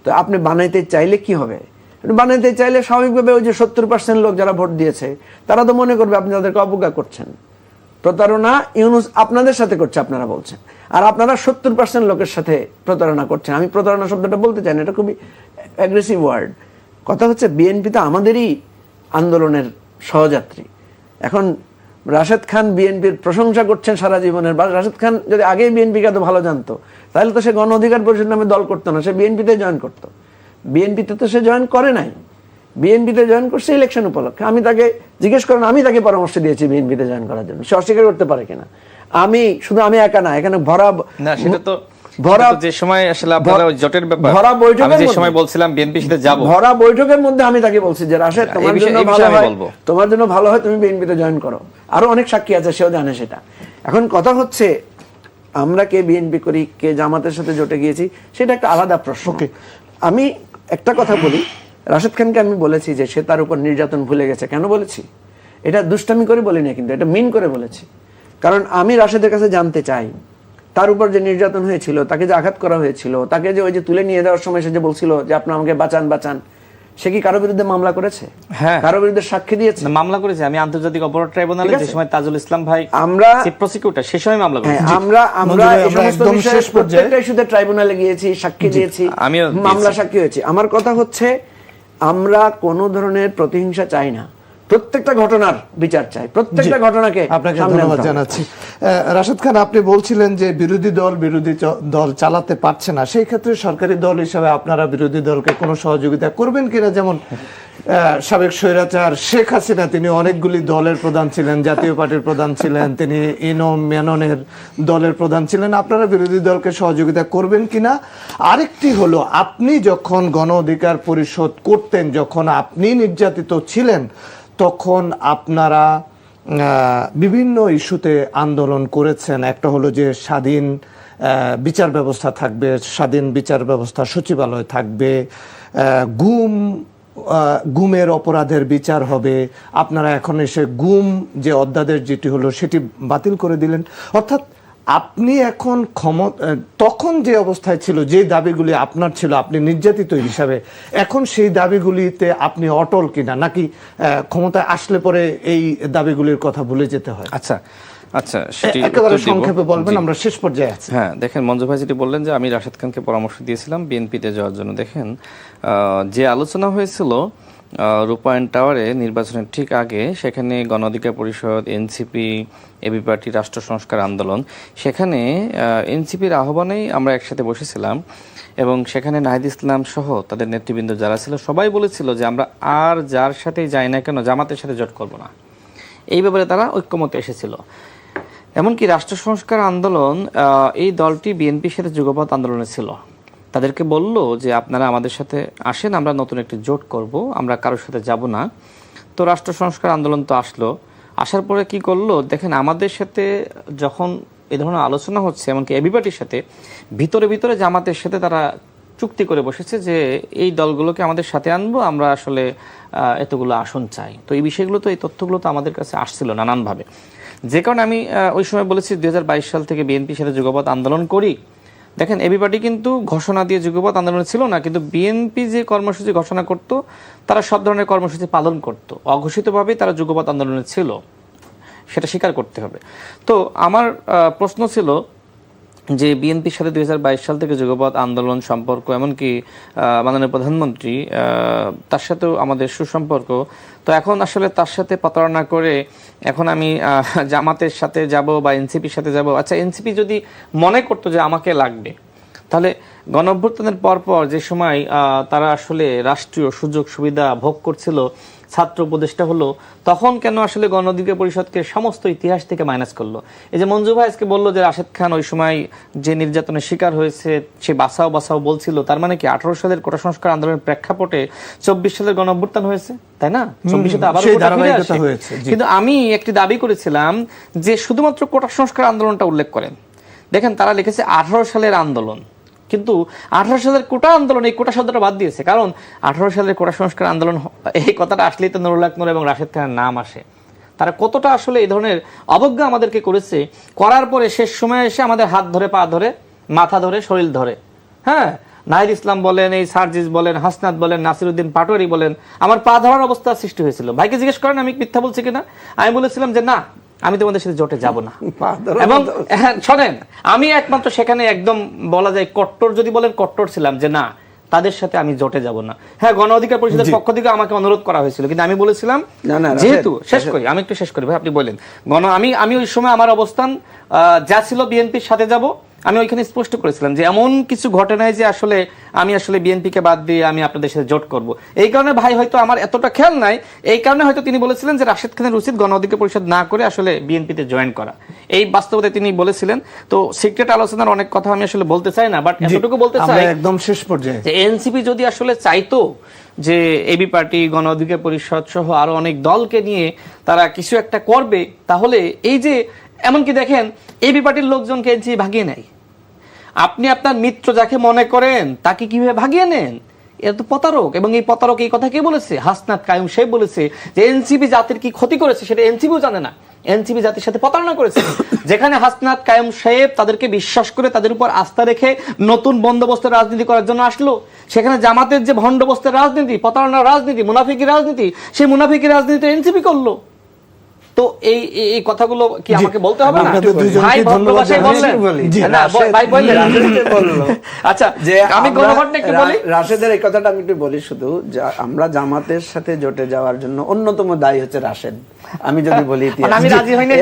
Speaker 1: তো আপনি বানাইতে চাইলে কি হবে? বানাইতে চাইলে স্বাভাবিকভাবে ওই যে 70% লোক যারা ভোট দিয়েছে তারা তো মনে করবে আপনি তাদেরকে অবজ্ঞা করছেন। প্রতারণা ইউনূস আপনাদের সাথে করছে আপনারা বলছেন, আর আপনারা 70% লোকের সাথে প্রতারণা করছেন। আমি প্রতারণা শব্দটা বলতে চাই না, এটা খুবই অ্যাগ্রেসিভ ওয়ার্ড। কথা হচ্ছে বিএনপি তো আমাদেরই আন্দোলনের সহযাত্রী। এখন রাশেদ খান বিএনপির প্রশংসা করছেন সারা জীবনের, বা রাশেদ খান যদি আগেই বিএনপিকে এত ভালো জানতো তাহলে তো সে গণ অধিকার পরিষদ নামে দল করতো না, সে বিএনপিতে জয়েন করতো। বিএনপিতে তো সে জয়েন করে নাই, বিএনপিতে জয়েন করছে ইলেকশন উপলক্ষে। আমি তাকে জিজ্ঞেস করেন, আমি তাকে পরামর্শ দিয়েছি বিএনপিতে জয়েন করার জন্য, সে অস্বীকার করতে পারে কিনা? আমি শুধু আমি একা না, এখানে ভরা
Speaker 3: সেটা তো যে সময় আসলে আপনারা জোটের ব্যাপার,
Speaker 1: ভরা বৈঠকের
Speaker 3: আমি যে সময় বলছিলাম বিএনপির সাথে যাব,
Speaker 1: ভরা বৈঠকের মধ্যে আমি তাকে বলছি যে রাশেদ তোমার জন্য ভালো হয়, তোমার জন্য ভালো হয় তুমি বিএনপিতে জয়েন করো। আরো অনেক সাক্ষী আছে, সেও জানে সেটা। এখন কথা হচ্ছে আমরা কে বিএনপি করি, কে জামাতের সাথে জোটে গিয়েছি, সেটা একটা আলাদা প্রশ্ন। আমি একটা কথা বলি, রাশেদ খানকে আমি বলেছি যে সে তার উপর নির্যাতন ভুলে গেছে। কেন বলেছি? এটা দুষ্টামি করে বলি না, কিন্তু এটা মিন করে বলেছি। কারণ আমি রাশেদের কাছে জানতে চাই তার উপর যে নির্যাতন হয়েছিল, তাকে যে আঘাত করা হয়েছিল, তাকে যে ওই যে তুলে নিয়ে যাওয়ার সময় সে যে বলছিল যে আপনি আমাকে বাঁচান বাঁচান, সে কি কারো বিরুদ্ধে মামলা করেছে?
Speaker 3: হ্যাঁ,
Speaker 1: কারো বিরুদ্ধে সাক্ষী দিয়েছে?
Speaker 3: মামলা করেছে। আমি আন্তর্জাতিক অপরাধ ট্রাইব্যুনালে যে সময় তাজুল ইসলাম ভাই
Speaker 1: আমরা
Speaker 3: চিফ প্রসিকিউটর, সে সময় মামলা করেছি।
Speaker 1: আমরা এই সমস্ত বিষয়ে প্রত্যেকটা ইস্যুতে ট্রাইব্যুনালে গিয়েছি, সাক্ষী দিয়েছি, মামলা সাক্ষী হয়েছি। আমার কথা হচ্ছে আমরা কোনো ধরনের প্রতিহিংসা চাই না, প্রত্যেকটা ঘটনার বিচার চাই, প্রত্যেকটা ঘটনাকে।
Speaker 2: আপনাকে ধন্যবাদ জানাচ্ছি। রাশেদ খান, আপনি বলছিলেন যে বিরোধী দল চালাতে পারছে না, সেই ক্ষেত্রে সরকারি দল হিসাবে আপনারা বিরোধী দলকে কোনো সহযোগিতা করবেন কিনা? যেমন সাবেক স্বৈরাচার শেখ হাসিনা, তিনি অনেকগুলি দলের প্রধান ছিলেন, জাতীয় পার্টির প্রধান ছিলেন, তিনি ইনম মেননের দলের প্রধান ছিলেন। আপনারা বিরোধী দলকে সহযোগিতা করবেন কিনা? আরেকটি হলো, আপনি যখন গণ অধিকার পরিষদ করতেন, যখন আপনি নির্যাতিত ছিলেন, তখন আপনারা বিভিন্ন ইস্যুতে আন্দোলন করেছেন। একটা হলো যে স্বাধীন বিচার ব্যবস্থা থাকবে, স্বাধীন বিচার ব্যবস্থা সচিবালয় থাকবে, গুমের অপরাধের বিচার হবে। আপনারা এখন এসে গুম যে অধ্যাদেশ যেটি হলো সেটি বাতিল করে দিলেন। অর্থাৎ আপনি এখন তখন যে অবস্থায় ছিল, যে দাবিগুলি আপনার ছিল, আপনি নির্যাতিত হিসাবে, এখন সেই দাবিগুলিতে আপনি অটল কিনা, নাকি ক্ষমতায় আসলে পরে এই দাবিগুলির কথা ভুলে যেতে হয়?
Speaker 3: আচ্ছা আচ্ছা, সেটি
Speaker 2: একেবারে সংক্ষেপে বলবেন, আমরা শেষ পর্যায়ে আছি।
Speaker 3: হ্যাঁ, দেখেন মঞ্জু ভাই যেটি বললেন যে আমি রাশেদ খানকে পরামর্শ দিয়েছিলাম বিএনপিতে যাওয়ার জন্য। দেখেন যে আলোচনা হয়েছিল রূপায়ণ টাওয়ারে নির্বাচনের ঠিক আগে, সেখানে গণ অধিকার পরিষদ, এনসিপি, এবি পার্টি, রাষ্ট্র সংস্কার আন্দোলন, সেখানে এনসিপির আহ্বানেই আমরা একসাথে বসেছিলাম এবং সেখানে নাহিদ ইসলাম সহ তাদের নেতৃবৃন্দ যারা ছিল সবাই বলেছিল যে আমরা আর যার সাথেই যাই না কেন জামাতের সাথে জোট করব না। এই ব্যাপারে তারা ঐক্যমতে এসেছিল। এমনকি রাষ্ট্র সংস্কার আন্দোলন, এই দলটি বিএনপির সাথে যুগপৎ আন্দোলনে ছিল। তাদেরকে বলল যে আপনারা আমাদের সাথে আসেন, আমরা নতুন একটি জোট করব, আমরা কারোর সাথে যাব না। তো রাষ্ট্র সংস্কার আন্দোলন তো আসলো, আসার পরে কি করলো দেখেন, আমাদের সাথে যখন এই ধরনের আলোচনা হচ্ছে, এমনকি এবি পার্টির সাথে ভিতরে ভিতরে জামাতের সাথে তারা চুক্তি করে বসেছে যে এই দলগুলোকে আমাদের সাথে আনবো, আমরা আসলে এতগুলো আসন চাই। তো এই বিষয়গুলো তো, এই তথ্যগুলো তো আমাদের কাছে আসছিল নানানভাবে, যে কারণে আমি ওই সময় বলেছি 2022 সাল থেকে বিএনপির সাথে যুগপৎ আন্দোলন করি। দেখেন এবি পার্টি কিন্তু ঘোষণা দিয়ে যুগপৎ আন্দোলনে ছিল না, কিন্তু বিএনপি যে কর্মসূচি ঘোষণা করত তারা সব ধরনের কর্মসূচি পালন করত, অঘোষিতভাবেই তারা যুগপৎ আন্দোলনে ছিল, সেটা স্বীকার করতে হবে। তো আমার প্রশ্ন ছিল যে বিএনপির সাথে 2022 সাল থেকে যুগপৎ আন্দোলন সম্পর্ক, এমনকি মাননীয় প্রধানমন্ত্রী তার সাথেও আমাদের সুসম্পর্ক, তো এখন আসলে তার সাথে প্রতারণা করে এখন আমি জামাতের সাথে যাব বা এনসিপির সাথে যাব। আচ্ছা, এনসিপি যদি মনে করতো যে আমাকে লাগবে, তাহলে গণঅভ্যুত্থানের পরপর যে সময় তারা আসলে রাষ্ট্রীয় সুযোগ সুবিধা ভোগ করছিল, ছাত্র উপদেষ্টা হলো, তখন কেন আসলে গণ অধিকার পরিষদকে সমস্ত ইতিহাস থেকে মাইনাস করলো? এই যে মঞ্জু ভাই আজকে বললো যে রাশেদ খান ওই সময় যে নির্যাতনের শিকার হয়েছে সে বাঁচাও বাঁচাও বলছিল, তার মানে কি 18 সালের কোটা সংস্কার আন্দোলনের প্রেক্ষাপটে 24 সালের গণ অভ্যুত্থান হয়েছে, তাই না? 24 আবার
Speaker 2: হয়েছে।
Speaker 3: কিন্তু আমি একটি দাবি করেছিলাম যে শুধুমাত্র কোটা সংস্কার আন্দোলনটা উল্লেখ করেন। দেখেন তারা লিখেছে 18 সালের আন্দোলন, কিন্তু 18 সালের কোটা আন্দোলন, এই কোটা শব্দটা বাদ দিয়েছে, কারণ 18 সালের কোটা সংস্কার আন্দোলন এই কথাটা আসলেই তো নুরুল হক নূর এবং রাশেদ খানের নাম আসে। তারা কতটা আসলে এই ধরনের অবজ্ঞা আমাদেরকে করেছে, করার পরে শেষ সময় এসে আমাদের হাত ধরে, পা ধরে, মাথা ধরে, শরীর ধরে, হ্যাঁ, নাহিদ ইসলাম বলেন, এই সার্জিস বলেন, হাসনাত বলেন, নাসিরউদ্দিন পাটোয়ারি বলেন, আমার পা ধরার অবস্থা সৃষ্টি হয়েছিল। ভাইকে জিজ্ঞেস করেন আমি মিথ্যা বলছি কিনা। আমি বলেছিলাম যে না, আমি তোমাদের সাথে জোটে যাব না। এবং শোনেন, আমি একমাত্র সেখানে একদম বলা যায় কট্টর, যদি বলেন কট্টর ছিলাম, যে না, তাদের সাথে আমি জোটে যাব না। হ্যাঁ, গণ অধিকার পরিষদের পক্ষ থেকে আমাকে অনুরোধ করা হয়েছিল, কিন্তু আমি বলেছিলাম যেহেতু আমি একটু শেষ করি ভাই, আপনি বলেন আমি ওই সময় আমার অবস্থান যা ছিল বিএনপির সাথে যাব। আমি ওইখানে স্পষ্ট করেছিলাম যে এমন কিছু ঘটে নাই যে আসলে আমি আসলে বিএনপিকে বাদ দিয়ে আমি আপনাদের সাথে জোট করব। এই কারণে ভাই হয়তো আমার এতটা খেয়াল নাই, এই কারণে হয়তো তিনি বলেছিলেন যে রাশেদ খানের উচিত গণ অধিকার পরিষদ না করে আসলে বিএনপিতে জয়েন করা, এই বাস্তবতা তিনি বলেছিলেন। তো সিক্রেট আলোচনার অনেক কথা আমি আসলে বলতে চাই না, বাট এতটুকু বলতে চাই
Speaker 2: একদম শেষ পর্যায়ে
Speaker 3: যে এনসিপি যদি আসলে চাইতো যে এবি পার্টি, গণ অধিকার পরিষদ সহ আরো অনেক দলকে নিয়ে তারা কিছু একটা করবে, তাহলে এই যে এমনকি দেখেন এবি পার্টির লোকজনকে এনসিপি ভাগিয়ে নেয়। আপনি আপনার মিত্র যাকে মনে করেন তাকে কিভাবে ভাগিয়ে নেন? এটা তো প্রতারক। এবং এই প্রতারক এই কথা কে বলেছে? হাসনাত কায়ুম সাহেব বলেছে যে এনসিপি জাতির কি ক্ষতি করেছে সেটা এনসিপিও জানে না, এনসিপি জাতির সাথে প্রতারণা করেছে। যেখানে হাসনাত কায়ুম সাহেব তাদেরকে বিশ্বাস করে তাদের উপর আস্থা রেখে নতুন বন্দোবস্তের রাজনীতি করার জন্য আসলো, সেখানে জামাতের যে ভণ্ডবস্তের রাজনীতি, প্রতারণার রাজনীতি, মুনাফিকি রাজনীতি, সেই মুনাফিকি রাজনীতি এনসিপি করলো। তো এই কথাগুলো কি আমাকে বলতে হবে না? ভাই ভদ্রভাষায় বললেন, ভাই বললেন। আচ্ছা, যে আমি গণভোটে একটু বলি,
Speaker 1: রাশেদের এই কথাটা আমি একটু বলি শুধু, আমরা জামাতের সাথে জোটে যাওয়ার জন্য অন্যতম দায়ী হচ্ছে রাশেদ। আমি যদি বলি
Speaker 3: আমি রাজি হইনি,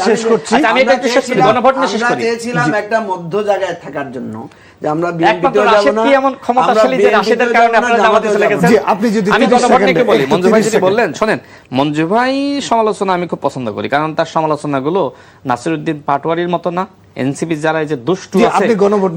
Speaker 2: শেষ করছি।
Speaker 3: আমি একটু শেষ করি, গণভোট নিয়ে শেষ করি।
Speaker 1: চেয়েছিলাম একটা মধ্য জায়গায় থাকার জন্য, যে আমরা বিএনপিতে যাব না।
Speaker 3: কি এমন ক্ষমতাশালী যে রাশেদের কারণে আপনারা জামাতে চলে গেছেন?
Speaker 2: আপনি যদি
Speaker 3: আমি গণভোট নিয়ে বলি, মঞ্জু ভাই যদি বললেন, শুনেন, মঞ্জু ভাই সমালোচনা আমি খুব পছন্দ করি, কারণ তার সমালোচনাগুলো নাসিরউদ্দিন পাটোয়ারির মতো না, এনসিপি যারা এই যে দুষ্টু আছে।
Speaker 2: আপনি গণভোট